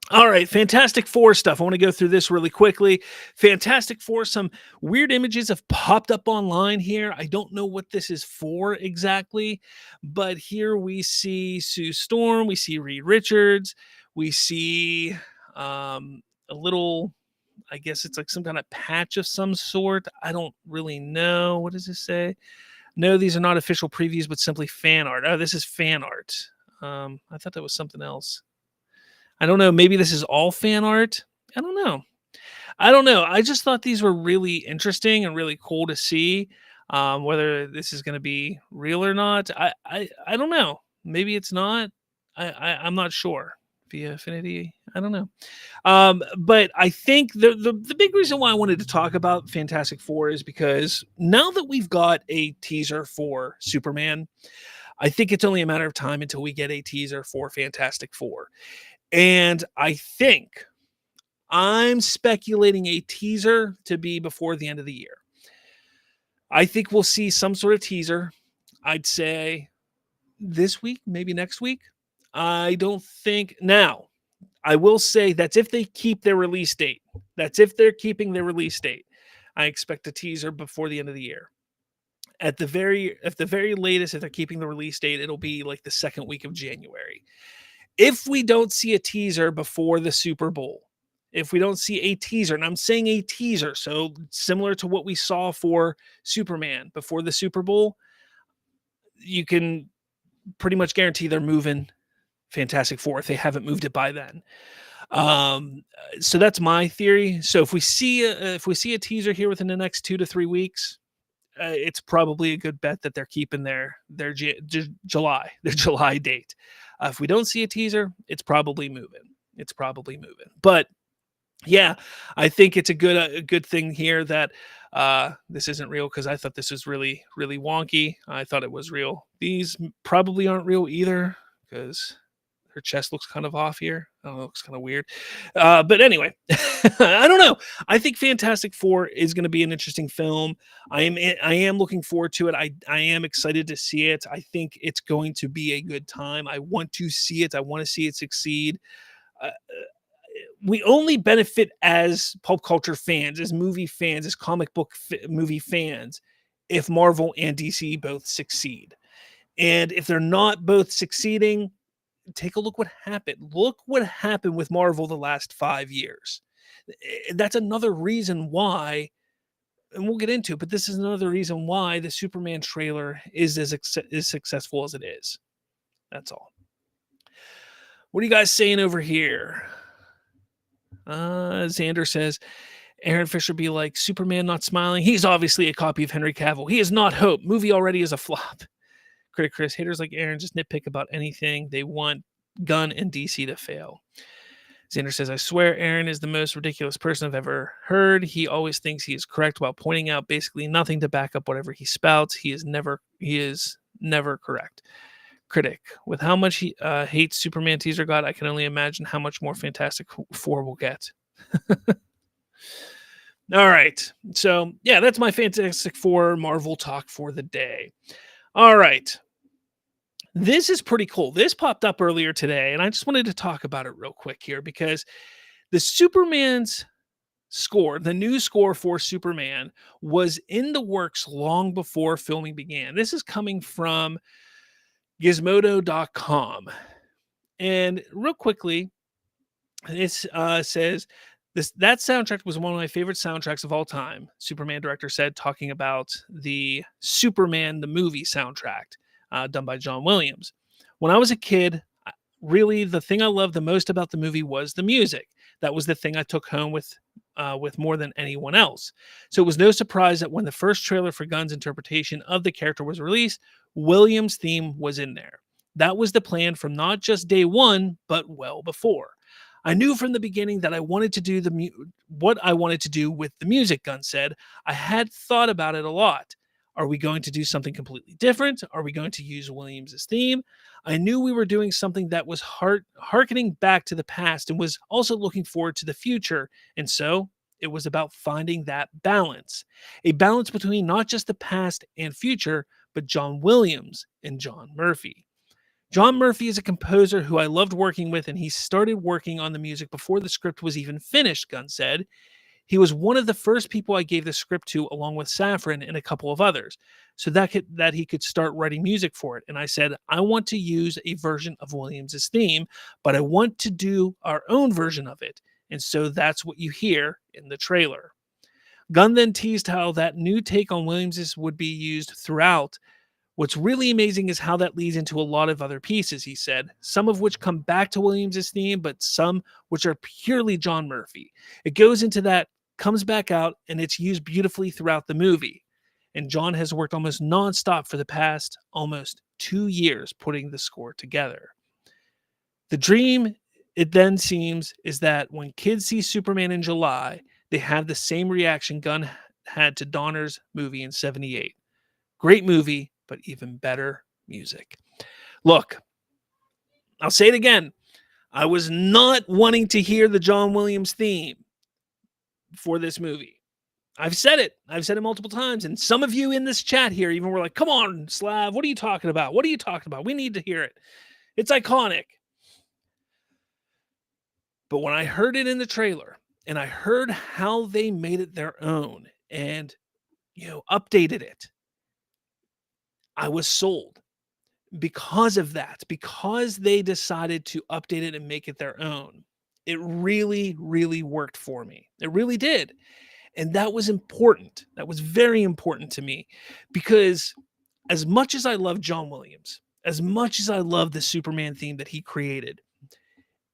All right, Fantastic Four stuff. I want to go through this really quickly. Fantastic Four, some weird images have popped up online here. I don't know what this is for exactly, but here we see Sue Storm, we see Reed Richards, we see a little I guess it's like some kind of patch of some sort. I don't really know. What does this say? No, these are not official previews, but simply fan art. Oh, this is fan art. I thought that was something else. I don't know. Maybe this is all fan art. I don't know. I just thought these were really interesting and really cool to see. Whether this is going to be real or not, I don't know. Maybe it's not. I'm not sure. Via Affinity, I don't know. But I think the big reason why I wanted to talk about Fantastic Four is because now that we've got a teaser for Superman, I think it's only a matter of time until we get a teaser for Fantastic Four. And I think I'm speculating a teaser to be before the end of the year. I think we'll see some sort of teaser. I'd say this week, maybe next week. I don't think now. I will say that's if they keep their release date. That's if they're keeping their release date. I expect a teaser before the end of the year. At the very latest, if they're keeping the release date, it'll be like the second week of January. If we don't see a teaser before the Super Bowl, if we don't see a teaser, and I'm saying a teaser, so similar to what we saw for Superman before the Super Bowl, you can pretty much guarantee they're moving Fantastic Four if they haven't moved it by then. So that's my theory. So if we see a teaser here within the next 2 to 3 weeks, it's probably a good bet that they're keeping their July date. If we don't see a teaser, it's probably moving. But yeah, I think it's a good thing here that this isn't real, because I thought this was really, really wonky. I thought it was real. These probably aren't real either, because her chest looks kind of off here. I don't know, it looks kind of weird. But anyway, I don't know. I think Fantastic Four is going to be an interesting film. I am looking forward to it. I am excited to see it. I think it's going to be a good time. I want to see it. I want to see it succeed. We only benefit as pulp culture fans, as movie fans, as comic book movie fans, if Marvel and DC both succeed. And if they're not both succeeding, take a look what happened. Look what happened with Marvel the last 5 years. That's another reason why, and we'll get into it, but this is another reason why the Superman trailer is as successful as it is. That's all. What are you guys saying over here? Xander says, Aaron Fisher be like, Superman not smiling. He's obviously a copy of Henry Cavill. He is not Hope. Movie already is a flop. Critic Chris, haters like Aaron just nitpick about anything. They want Gunn and DC to fail. Xander says, I swear Aaron is the most ridiculous person I've ever heard. He always thinks he is correct while pointing out basically nothing to back up whatever he spouts. He is never correct. Critic, with how much he hates Superman teaser god, I can only imagine how much more Fantastic Four will get. All right. So, yeah, that's my Fantastic Four Marvel talk for the day. All right. This is pretty cool. This popped up earlier today, and I just wanted to talk about it real quick here, because the Superman's score, the new score for Superman, was in the works long before filming began. This is coming from Gizmodo.com. And real quickly, it says, that soundtrack was one of my favorite soundtracks of all time, Superman director said, talking about the Superman, the movie soundtrack done by John Williams. When I was a kid, really the thing I loved the most about the movie was the music. That was the thing I took home with more than anyone else. So it was no surprise that when the first trailer for Gunn's interpretation of the character was released, Williams' theme was in there. That was the plan from not just day one, but well before. I knew from the beginning that I wanted to do what I wanted to do with the music, Gunn said. I had thought about it a lot. Are we going to do something completely different? Are we going to use Williams' theme? I knew we were doing something that was hearkening back to the past and was also looking forward to the future. And so it was about finding that balance, a balance between not just the past and future, but John Williams and John Murphy. John Murphy is a composer who I loved working with, and he started working on the music before the script was even finished, Gunn said. He was one of the first people I gave the script to, along with Safran and a couple of others, so that he could start writing music for it. And I said, I want to use a version of Williams' theme, but I want to do our own version of it. And so that's what you hear in the trailer. Gunn then teased how that new take on Williams' would be used throughout. What's really amazing is how that leads into a lot of other pieces, he said, some of which come back to Williams' theme, but some which are purely John Murphy. It goes into that, comes back out, and it's used beautifully throughout the movie. And John has worked almost nonstop for the past almost 2 years putting the score together. The dream, it then seems, is that when kids see Superman in July, they have the same reaction Gunn had to Donner's movie in 78. Great movie, but even better music. Look, I'll say it again. I was not wanting to hear the John Williams theme for this movie. I've said it. I've said it multiple times. And some of you in this chat here even were like, come on, Slav, what are you talking about? What are you talking about? We need to hear it. It's iconic. But when I heard it in the trailer and I heard how they made it their own and, updated it, I was sold because of that, because they decided to update it and make it their own. It really, really worked for me. It really did. And that was important. That was very important to me because as much as I love John Williams, as much as I love the Superman theme that he created,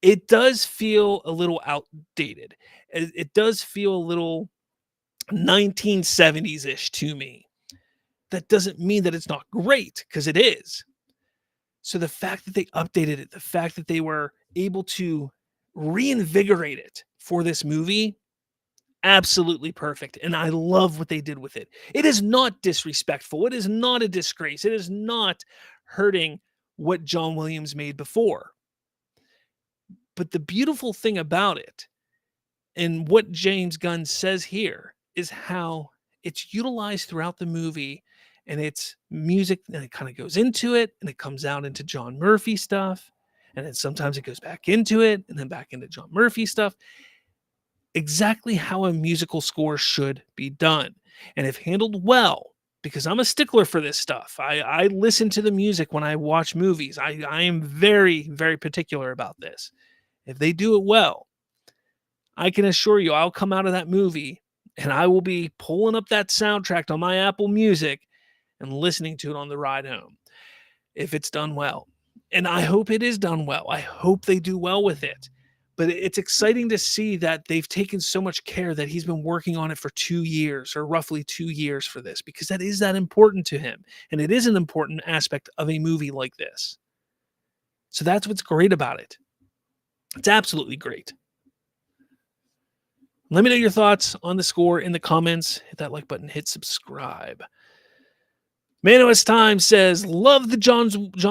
it does feel a little outdated. It does feel a little 1970s-ish to me. That doesn't mean that it's not great, because it is. So the fact that they updated it, the fact that they were able to reinvigorate it for this movie, absolutely perfect. And I love what they did with it. It is not disrespectful. It is not a disgrace. It is not hurting what John Williams made before. But the beautiful thing about it, and what James Gunn says here, is how it's utilized throughout the movie, and it's music, and it kind of goes into it, and it comes out into John Murphy stuff, and then sometimes it goes back into it, and then back into John Murphy stuff. Exactly how a musical score should be done. And if handled well, because I'm a stickler for this stuff, I listen to the music when I watch movies. I am very, very particular about this. If they do it well, I can assure you I'll come out of that movie and I will be pulling up that soundtrack on my Apple Music and listening to it on the ride home if it's done well. And I hope it is done well. I hope they do well with it. But it's exciting to see that they've taken so much care that he's been working on it for 2 years, or roughly 2 years for this, because that is that important to him. And it is an important aspect of a movie like this. So that's what's great about it. It's absolutely great. Let me know your thoughts on the score in the comments. Hit that like button, hit subscribe. Manos Time says, love the John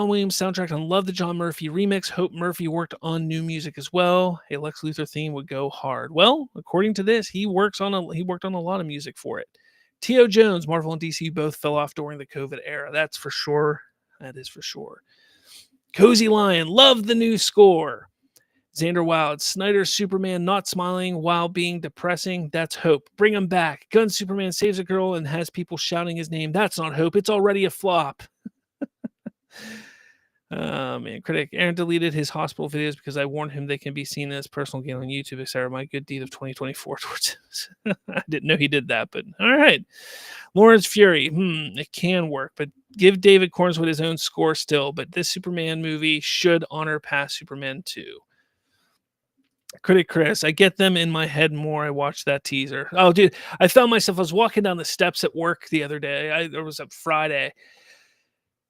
Williams soundtrack and love the John Murphy remix. Hope Murphy worked on new music as well. A Lex Luthor theme would go hard. Well, according to this, he worked on a lot of music for it. T.O. Jones, Marvel and DC both fell off during the COVID era. That's for sure. That is for sure. Cozy Lion, love the new score. Xander Wild, Snyder's Superman not smiling while being depressing. That's hope. Bring him back. Gun Superman saves a girl and has people shouting his name. That's not hope. It's already a flop. Man, critic Aaron deleted his hospital videos because I warned him they can be seen as personal gain on YouTube, etc. My good deed of 2024 towards I didn't know he did that, but all right. Lawrence Fury, it can work, but give David Cornswood his own score still. But this Superman movie should honor past Superman 2. Critic Chris, I get them in my head more. I watched that teaser. Oh, dude, I found myself, I was walking down the steps at work the other day. It was a Friday,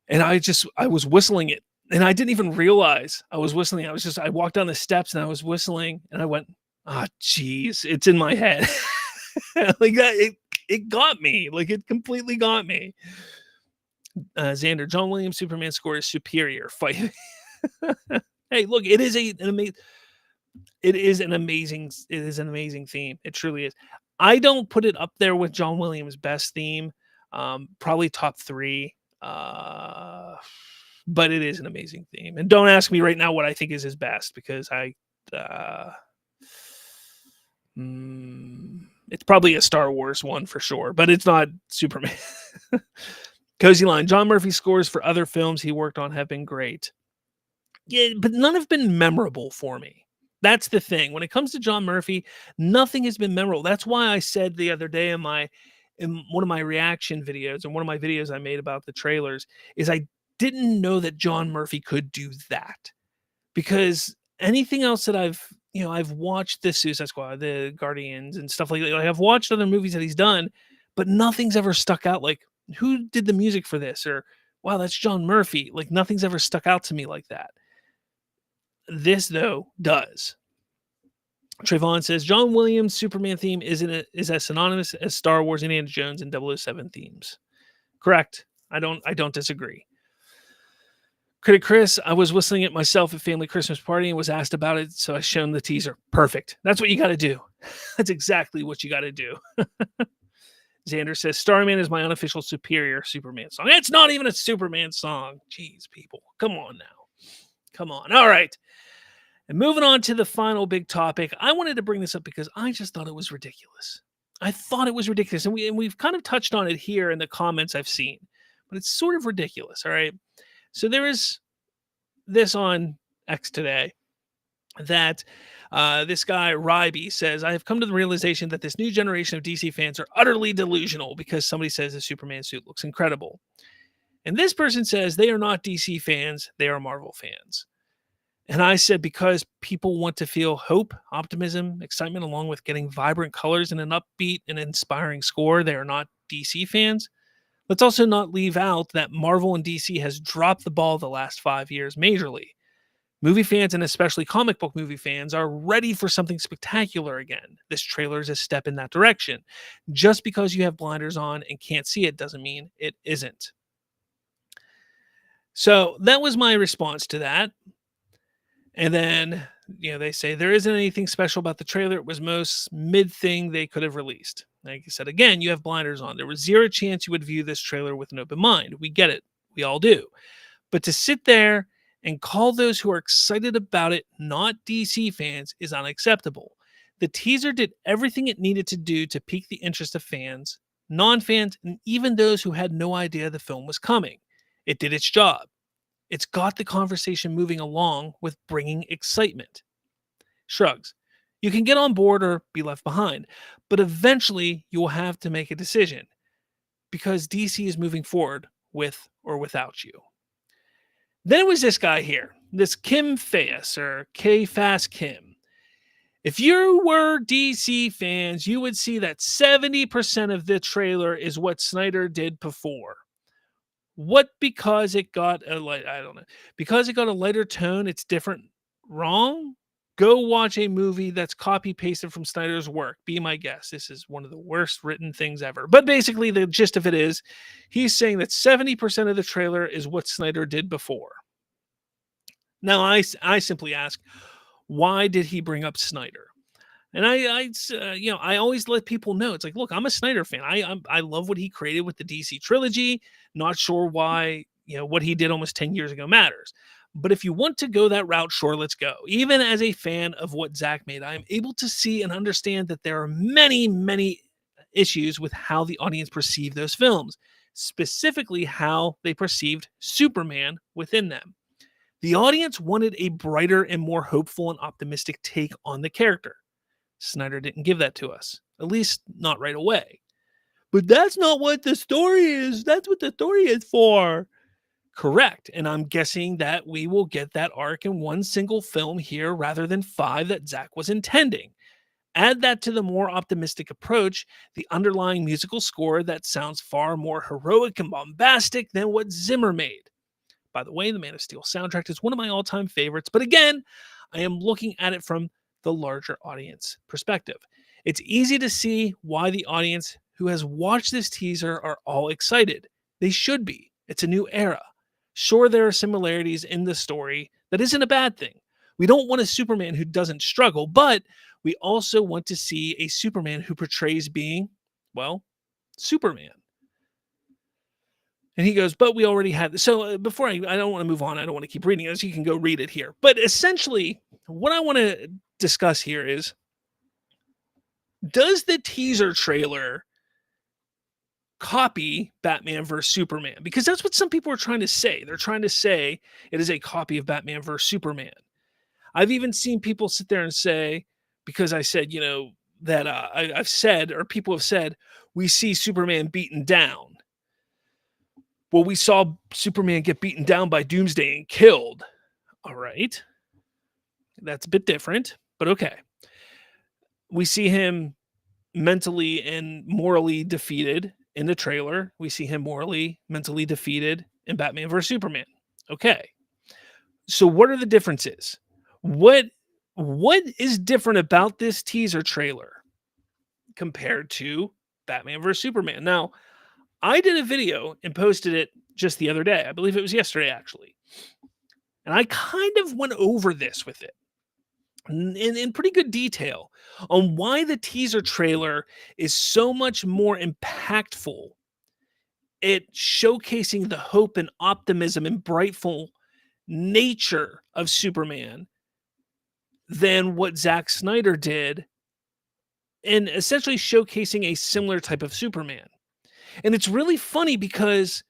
and I was whistling it, and I didn't even realize I was whistling. I walked down the steps and I was whistling, and I went, geez, it's in my head. Like that, it got me. Like, it completely got me. Xander, John Williams Superman score is superior. Fight. Hey, look, it is an amazing theme. It truly is. I don't put it up there with John Williams' best theme. Probably top 3. But it is an amazing theme. And don't ask me right now what I think is his best, because it's probably a Star Wars one for sure, but it's not Superman. Cozy Line, John Murphy scores for other films he worked on have been great. Yeah, but none have been memorable for me. That's the thing. When it comes to John Murphy, nothing has been memorable. That's why I said the other day in one of my reaction videos and one of my videos I made about the trailers is I didn't know that John Murphy could do that. Because anything else that I've watched the Suicide Squad, the Guardians and stuff like that. Like I've watched other movies that he's done, but nothing's ever stuck out like who did the music for this or wow, that's John Murphy. Like nothing's ever stuck out to me like that. This though does. Trayvon says John Williams' Superman theme is as synonymous as Star Wars, Indiana Jones, and 007 themes. Correct. I don't disagree. Critic Chris, I was whistling it myself at family Christmas party and was asked about it, so I shown the teaser. Perfect. That's what you got to do. That's exactly what you got to do. Xander says Starman is my unofficial superior Superman song. It's not even a Superman song. Jeez, people. Come on now. Come on. All right. And moving on to the final big topic, I wanted to bring this up because I just thought it was ridiculous. I thought it was ridiculous. And we've kind of touched on it here in the comments I've seen, but it's sort of ridiculous. All right. So there is this on X today that this guy, Ryby, says, I have come to the realization that this new generation of DC fans are utterly delusional because somebody says the Superman suit looks incredible. And this person says they are not DC fans, they are Marvel fans. And I said, because people want to feel hope, optimism, excitement, along with getting vibrant colors and an upbeat and inspiring score, they are not DC fans. Let's also not leave out that Marvel and DC has dropped the ball the last 5 years majorly. Movie fans, and especially comic book movie fans, are ready for something spectacular again. This trailer is a step in that direction. Just because you have blinders on and can't see it doesn't mean it isn't. So that was my response to that. And then, they say there isn't anything special about the trailer. It was most mid thing they could have released. Like I said, again, you have blinders on. There was zero chance you would view this trailer with an open mind. We get it. We all do. But to sit there and call those who are excited about it not DC fans is unacceptable. The teaser did everything it needed to do to pique the interest of fans, non-fans, and even those who had no idea the film was coming. It did its job. It's got the conversation moving along with bringing excitement. Shrugs. You can get on board or be left behind, but eventually you will have to make a decision because DC is moving forward with or without you. Then it was this guy here, this Kim Fayas or K Fast Kim. If you were DC fans, you would see that 70% of the trailer is what Snyder did before. What because it got a because it got a lighter tone, it's different. Wrong? Go watch a movie that's copy pasted from Snyder's work. Be my guest. This is one of the worst written things ever. But basically, the gist of it is he's saying that 70% of the trailer is what Snyder did before. Now, I simply ask, why did he bring up Snyder? And I always let people know. It's like, look, I'm a Snyder fan. I love what he created with the DC trilogy. Not sure why, what he did almost 10 years ago matters. But if you want to go that route, sure, let's go. Even as a fan of what Zack made, I am able to see and understand that there are many, many issues with how the audience perceived those films, specifically how they perceived Superman within them. The audience wanted a brighter and more hopeful and optimistic take on the character. Snyder didn't give that to us, at least not right away. But that's not what the story is. That's what the story is for. Correct. And I'm guessing that we will get that arc in one single film here rather than 5 that Zack was intending. Add that to the more optimistic approach, the underlying musical score that sounds far more heroic and bombastic than what Zimmer made. By the way, the Man of Steel soundtrack is one of my all-time favorites. But again, I am looking at it from the larger audience perspective. It's easy to see why the audience who has watched this teaser are all excited. They should be. It's a new era. Sure, there are similarities in the story. That isn't a bad thing. We don't want a Superman who doesn't struggle, but we also want to see a Superman who portrays being, well, Superman. And he goes, but we already had this. So before I don't want to move on. I don't want to keep reading this. You can go read it here. But essentially, what I want to discuss here is, does the teaser trailer copy Batman vs. Superman? Because that's what some people are trying to say. They're trying to say it is a copy of Batman vs. Superman. I've even seen people sit there and say, because I said, that I've said, or people have said, we see Superman beaten down. Well, we saw Superman get beaten down by Doomsday and killed. All right. That's a bit different, but okay. We see him mentally and morally defeated in the trailer. We see him morally, mentally defeated in Batman vs Superman. Okay. So what are the differences? What is different about this teaser trailer compared to Batman vs Superman? Now, I did a video and posted it just the other day. I believe it was yesterday, actually. And I kind of went over this with it in pretty good detail on why the teaser trailer is so much more impactful at showcasing the hope and optimism and brightful nature of Superman than what Zack Snyder did, and essentially showcasing a similar type of Superman. And it's really funny because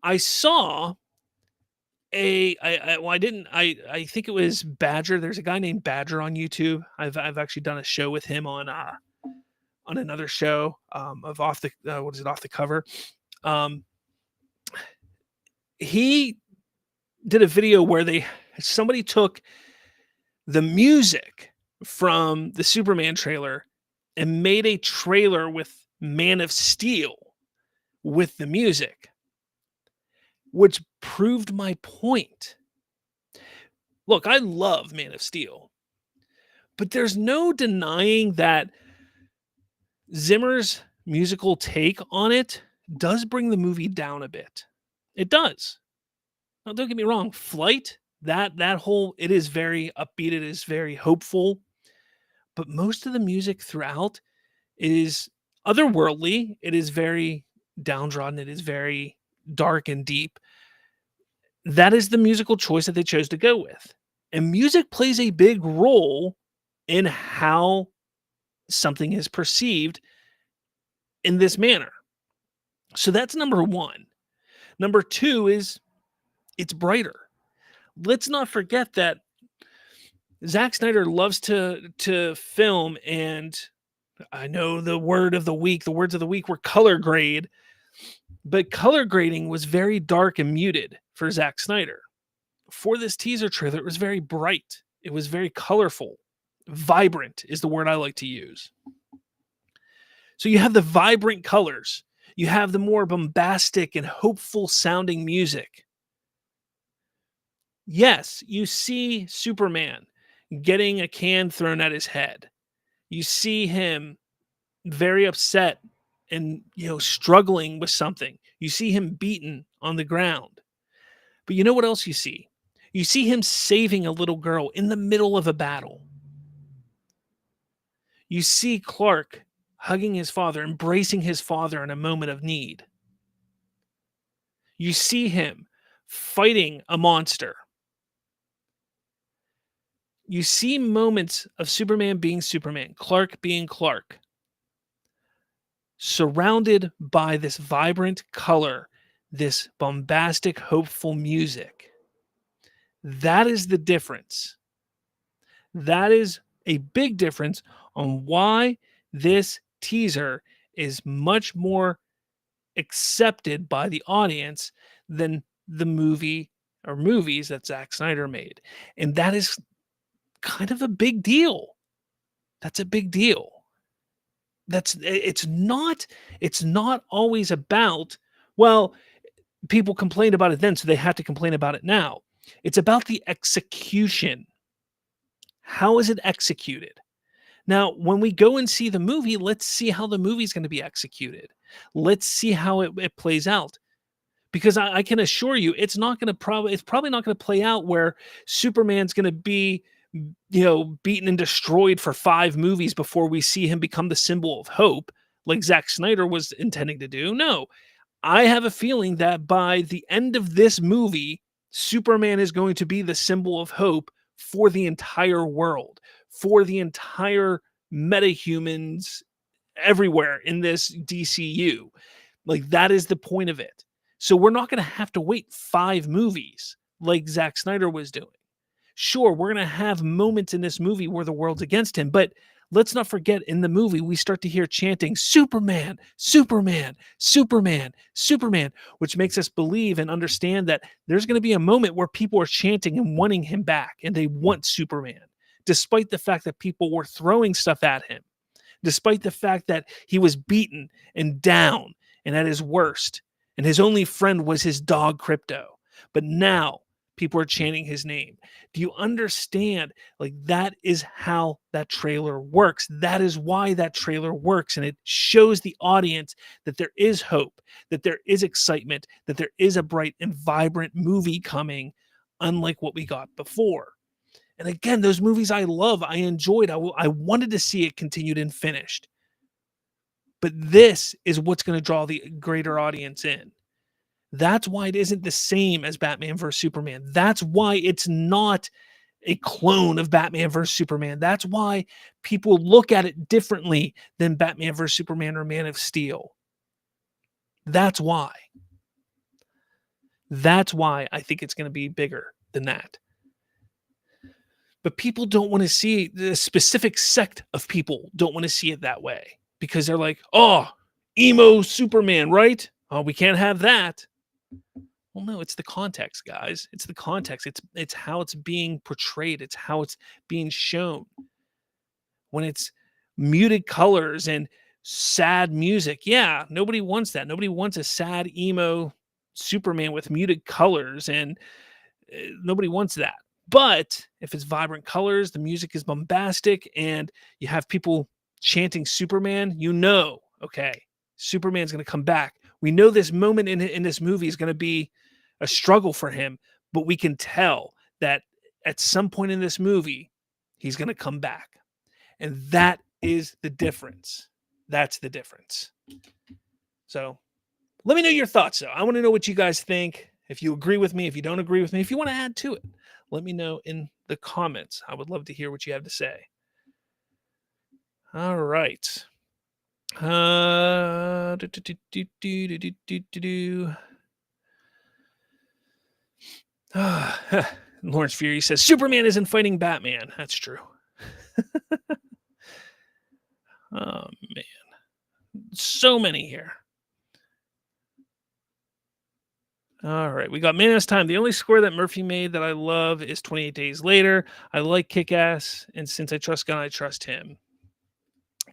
I saw I think it was Badger. There's a guy named Badger on YouTube. I've actually done a show with him on another show of off the off the cover. He did a video where somebody took the music from the Superman trailer and made a trailer with Man of Steel with the music, which proved my point. Look, I love Man of Steel, but there's no denying that Zimmer's musical take on it does bring the movie down a bit. It does. Now, don't get me wrong, Flight, that whole, it is very upbeat, it is very hopeful, but most of the music throughout is otherworldly, it is very downtrodden, it is very dark and deep. That is the musical choice that they chose to go with. And music plays a big role in how something is perceived in this manner. So that's number one. Number two is it's brighter. Let's not forget that Zack Snyder loves to film, and I know the words of the week were color grade, but color grading was very dark and muted for Zack Snyder. For this teaser trailer, it was very bright. It was very colorful. Vibrant is the word I like to use. So you have the vibrant colors. You have the more bombastic and hopeful sounding music. Yes, you see Superman getting a can thrown at his head. You see him very upset and, struggling with something. You see him beaten on the ground. But you know what else you see? You see him saving a little girl in the middle of a battle. You see Clark hugging his father, embracing his father in a moment of need. You see him fighting a monster. You see moments of Superman being Superman, Clark being Clark, surrounded by this vibrant color, this bombastic, hopeful music. That is the difference. That is a big difference on why this teaser is much more accepted by the audience than the movie or movies that Zack Snyder made. And that is kind of a big deal. That's a big deal. It's not always about, well, people complained about it then, so they have to complain about it now. It's about the execution. How is it executed? Now, when we go and see the movie, let's see how the movie's going to be executed. Let's see how it plays out. Because I can assure you, it's probably not going to play out where Superman's going to be, beaten and destroyed for 5 movies before we see him become the symbol of hope, like Zack Snyder was intending to do. No, I have a feeling that by the end of this movie, Superman is going to be the symbol of hope for the entire world, for the entire metahumans everywhere in this DCU. Like, that is the point of it. So we're not going to have to wait 5 movies like Zack Snyder was doing. Sure, we're going to have moments in this movie where the world's against him, but let's not forget in the movie, we start to hear chanting, Superman, Superman, Superman, Superman, which makes us believe and understand that there's going to be a moment where people are chanting and wanting him back, and they want Superman, despite the fact that people were throwing stuff at him, despite the fact that he was beaten and down and at his worst, and his only friend was his dog, Crypto. But now people are chanting his name. Do you understand? Like, that is how that trailer works. That is why that trailer works. And it shows the audience that there is hope, that there is excitement, that there is a bright and vibrant movie coming, unlike what we got before. And again, those movies I love, I enjoyed, I wanted to see it continued and finished. But this is what's going to draw the greater audience in. That's why it isn't the same as Batman vs. Superman. That's why it's not a clone of Batman vs. Superman. That's why people look at it differently than Batman vs. Superman or Man of Steel. That's why. That's why I think it's going to be bigger than that. But people don't want to see, the specific sect of people don't want to see it that way, because they're like, oh, emo Superman, right? Oh, we can't have that. Well, no, it's the context, guys. It's the context. It's how it's being portrayed. It's how it's being shown. When it's muted colors and sad music, yeah, nobody wants that. Nobody wants a sad emo Superman with muted colors, and nobody wants that. But if it's vibrant colors, the music is bombastic, and you have people chanting Superman, okay, Superman's going to come back. We know this moment in this movie is going to be a struggle for him, but we can tell that at some point in this movie, he's going to come back. And that is the difference. That's the difference. So let me know your thoughts, though. I want to know what you guys think. If you agree with me, if you don't agree with me, if you want to add to it, let me know in the comments. I would love to hear what you have to say. All right. Lawrence Fury says Superman isn't fighting Batman. That's true. Oh man, so many here. All right, we got Manus Time. The only square that Murphy made that I love is 28 Days Later. I like Kick-Ass, and since I trust Gunn, I trust him.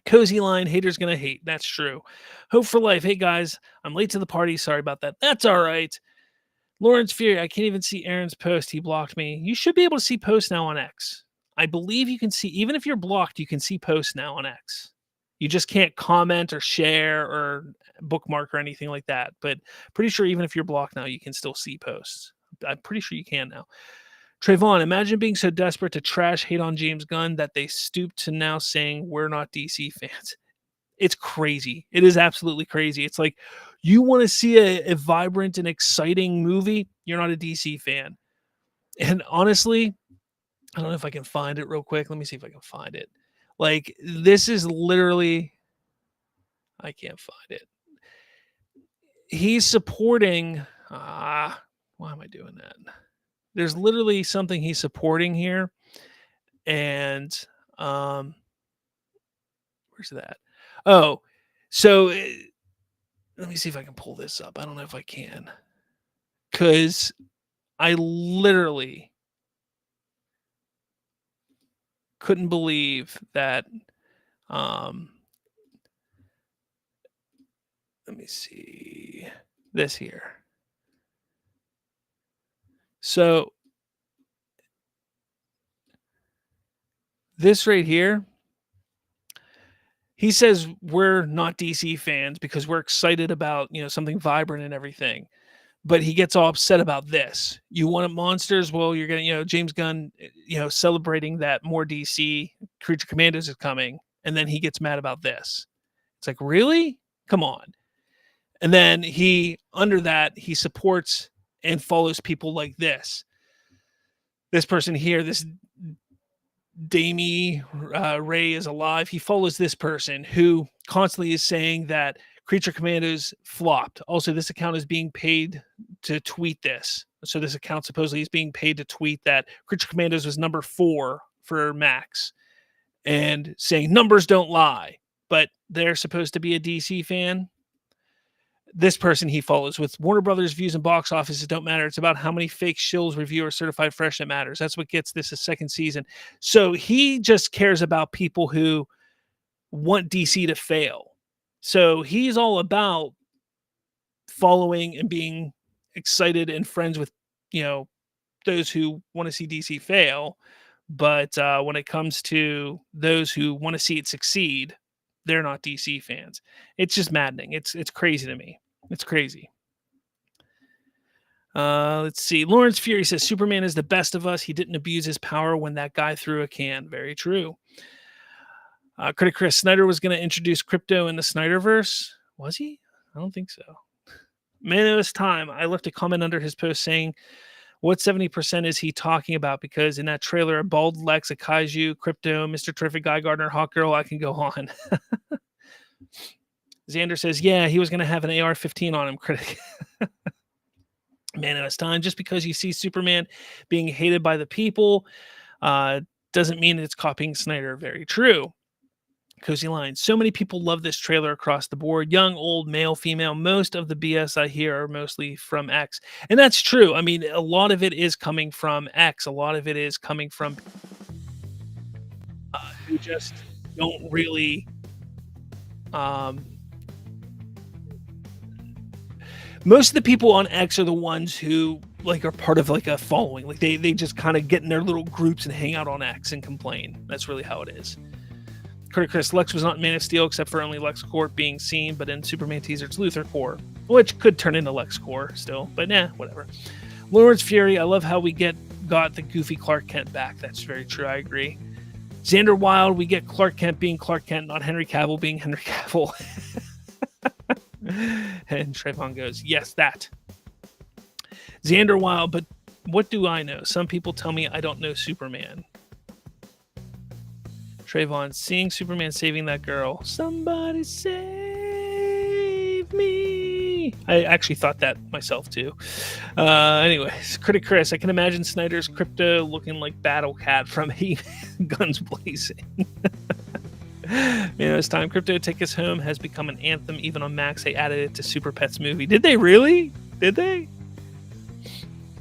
Cozy Line, haters gonna hate. That's true. Hope for Life. Hey guys, I'm late to the party. Sorry about that. That's all right. Lawrence Fury, I can't even see Aaron's post. He blocked me. You should be able to see posts now on X. I believe you can see, even if you're blocked, you can see posts now on X. You just can't comment or share or bookmark or anything like that. But pretty sure even if you're blocked now, you can still see posts. I'm pretty sure you can now. Trayvon, imagine being so desperate to trash hate on James Gunn that they stoop to now saying we're not DC fans. It's crazy. It is absolutely crazy. It's like, you want to see a vibrant and exciting movie, you're not a DC fan. And honestly, I don't know if I can find it real quick. Let me see if I can find it. Like, this is literally, I can't find it. He's supporting, why am I doing that? There's literally something he's supporting here. And where's that? Oh, so let me see if I can pull this up. I don't know if I can. Because I literally couldn't believe that. Let me see this here. So this right here, he says we're not DC fans because we're excited about, something vibrant and everything. But he gets all upset about this. You want monsters? Well, you're going to, James Gunn, celebrating that more DC Creature Commandos is coming. And then he gets mad about this. It's like, really? Come on. And then under that, he supports and follows people like this. This person here, this Damie Ray is alive. He follows this person who constantly is saying that Creature Commandos flopped. Also, this account is being paid to tweet this. So this account supposedly is being paid to tweet that Creature Commandos was number 4 for Max and saying numbers don't lie, but they're supposed to be a DC fan. This person he follows with Warner Brothers views and box offices don't matter. It's about how many fake shills review are certified fresh that matters. That's what gets this a second season. So he just cares about people who want DC to fail. So he's all about following and being excited and friends with, those who want to see DC fail. But when it comes to those who want to see it succeed, they're not DC fans. It's just maddening. It's crazy to me. It's crazy. Let's see. Lawrence Fury says Superman is the best of us. He didn't abuse his power when that guy threw a can. Very true. Critic Chris, Snyder was going to introduce crypto in the Snyderverse. Was he? I don't think so. Man, it was time. I left a comment under his post saying, what 70% is he talking about? Because in that trailer, a bald Lex, a kaiju, crypto, Mr. Terrific, Guy Gardner, Hawkgirl, I can go on. Xander says, yeah, he was going to have an AR-15 on him, critic. Man, it was time. Just because you see Superman being hated by the people doesn't mean it's copying Snyder. Very true. Cozy Line. So many people love this trailer across the board. Young, old, male, female. Most of the BS I hear are mostly from X. And that's true. I mean, a lot of it is coming from X. A lot of it is coming from who just don't really most of the people on X are the ones who are part of a following. They just kind of get in their little groups and hang out on X and complain. That's really how it is. Chris, Lex was not in Man of Steel except for only LexCorp being seen, but in Superman teaser it's Luthor Corps, which could turn into LexCorp still, but whatever. Lawrence Fury, I love how we got the goofy Clark Kent back. That's very true. I agree. Xander Wild, we get Clark Kent being Clark Kent, not Henry Cavill being Henry Cavill. And Trayvon goes, yes, that. Xander Wild, but what do I know? Some people tell me I don't know Superman. Trayvon, seeing Superman saving that girl. Somebody save me. I actually thought that myself too. Anyways, Critic Chris, I can imagine Snyder's crypto looking like Battle Cat from He-Man Guns Blazing. Man, it's time. Crypto Take Us Home has become an anthem. Even on Max, they added it to Super Pets movie. Did they really? Did they?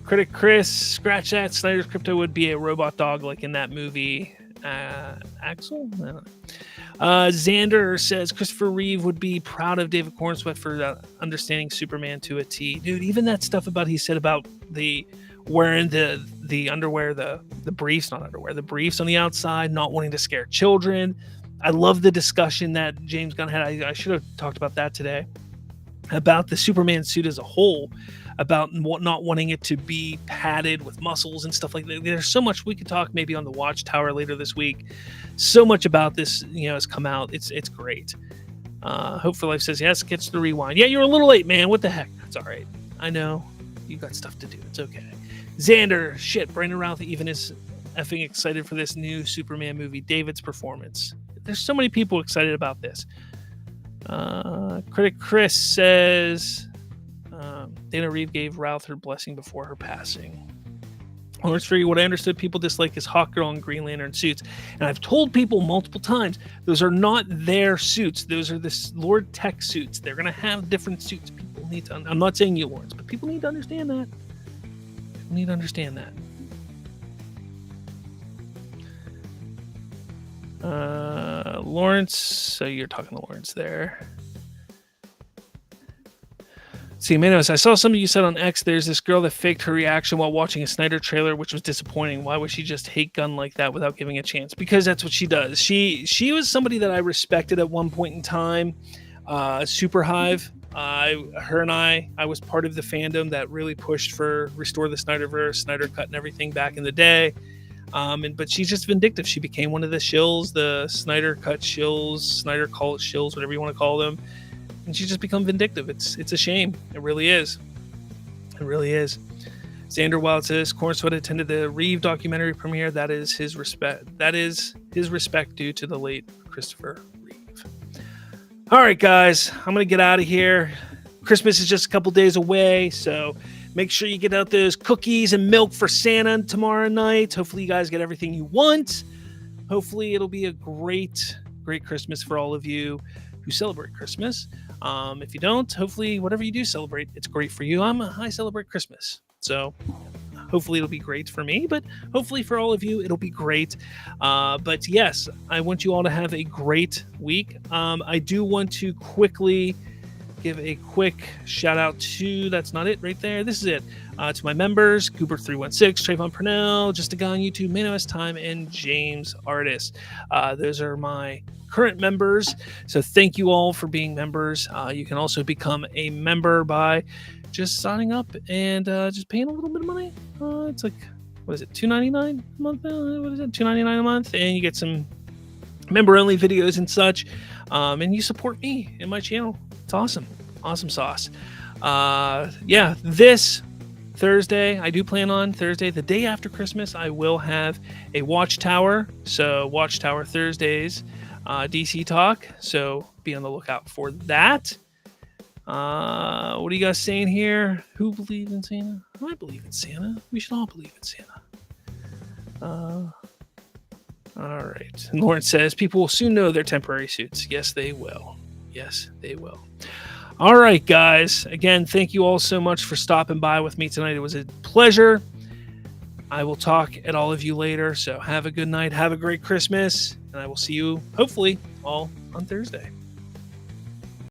Critic Chris, scratch that. Snyder's crypto would be a robot dog like in that movie. Axel? I don't know. Xander says Christopher Reeve would be proud of David Cornsweet for understanding Superman to a T. Dude, even that stuff he said about the wearing the underwear, the briefs, not underwear, the briefs on the outside, not wanting to scare children. I love the discussion that James Gunn had. I should have talked about that today, about the Superman suit as a whole, about not wanting it to be padded with muscles and stuff like that. There's so much we could talk maybe on the Watchtower later this week. So much about this, has come out. It's great. Hope for Life says, yes, gets the rewind. Yeah, you're a little late, man. What the heck? It's all right. I know. You got stuff to do. It's okay. Xander, shit, Brandon Routh even is effing excited for this new Superman movie. David's performance. There's so many people excited about this. Critic Chris says Dana Reeve gave Routh her blessing before her passing. Lawrence Fury, what I understood people dislike is Hawkgirl and Green Lantern suits. And I've told people multiple times, those are not their suits. Those are the Lord Tech suits. They're going to have different suits. People need to, I'm not saying you, Lawrence, but people need to understand that. People need to understand that. Lawrence, so you're talking to Lawrence there. See, Manos, I saw something you said on X. There's this girl that faked her reaction while watching a Snyder trailer, which was disappointing. Why would she just hate Gunn like that without giving a chance? Because that's what she does. She was somebody that I respected at one point in time. Super Hive. Her and I was part of the fandom that really pushed for Restore the Snyderverse, Snyder Cut, and everything back in the day. But she's just vindictive. She became one of the shills, the Snyder Cut shills, Snyder Cult shills, whatever you want to call them. And she's just become vindictive. It's a shame. It really is. It really is. Xander Wild says Cornsweet attended the Reeve documentary premiere. That is his respect. That is his respect due to the late Christopher Reeve. All right, guys, I'm going to get out of here. Christmas is just a couple days away, so make sure you get out those cookies and milk for Santa tomorrow night. Hopefully you guys get everything you want. Hopefully it'll be a great Christmas for all of you who celebrate Christmas. If you don't, hopefully whatever you do celebrate, it's great for you. I celebrate Christmas, so hopefully it'll be great for me, but hopefully for all of you, it'll be great. But yes, I want you all to have a great week. I do want to quickly give a quick shout out to, that's not it right there. This is it. To my members, Cooper316, Trayvon Purnell, Just a Guy on YouTube, Manos Time, and James Artist. Those are my current members. So thank you all for being members. You can also become a member by just signing up and just paying a little bit of money. It's like, what is it, $2.99 a month? What is it, $2.99 a month? And you get some member-only videos and such. And you support me and my channel. It's awesome. Awesome sauce. Yeah, this Thursday, I do plan on Thursday, the day after Christmas, I will have a Watchtower. So Watchtower Thursdays, DC talk. So be on the lookout for that. What are you guys saying here? Who believes in Santa? I believe in Santa. We should all believe in Santa. All right. And Lawrence says, people will soon know their temporary suits. Yes, they will. Yes, they will. All right, guys. Again, thank you all so much for stopping by with me tonight. It was a pleasure. I will talk at all of you later. So have a good night. Have a great Christmas. And I will see you, hopefully, all on Thursday.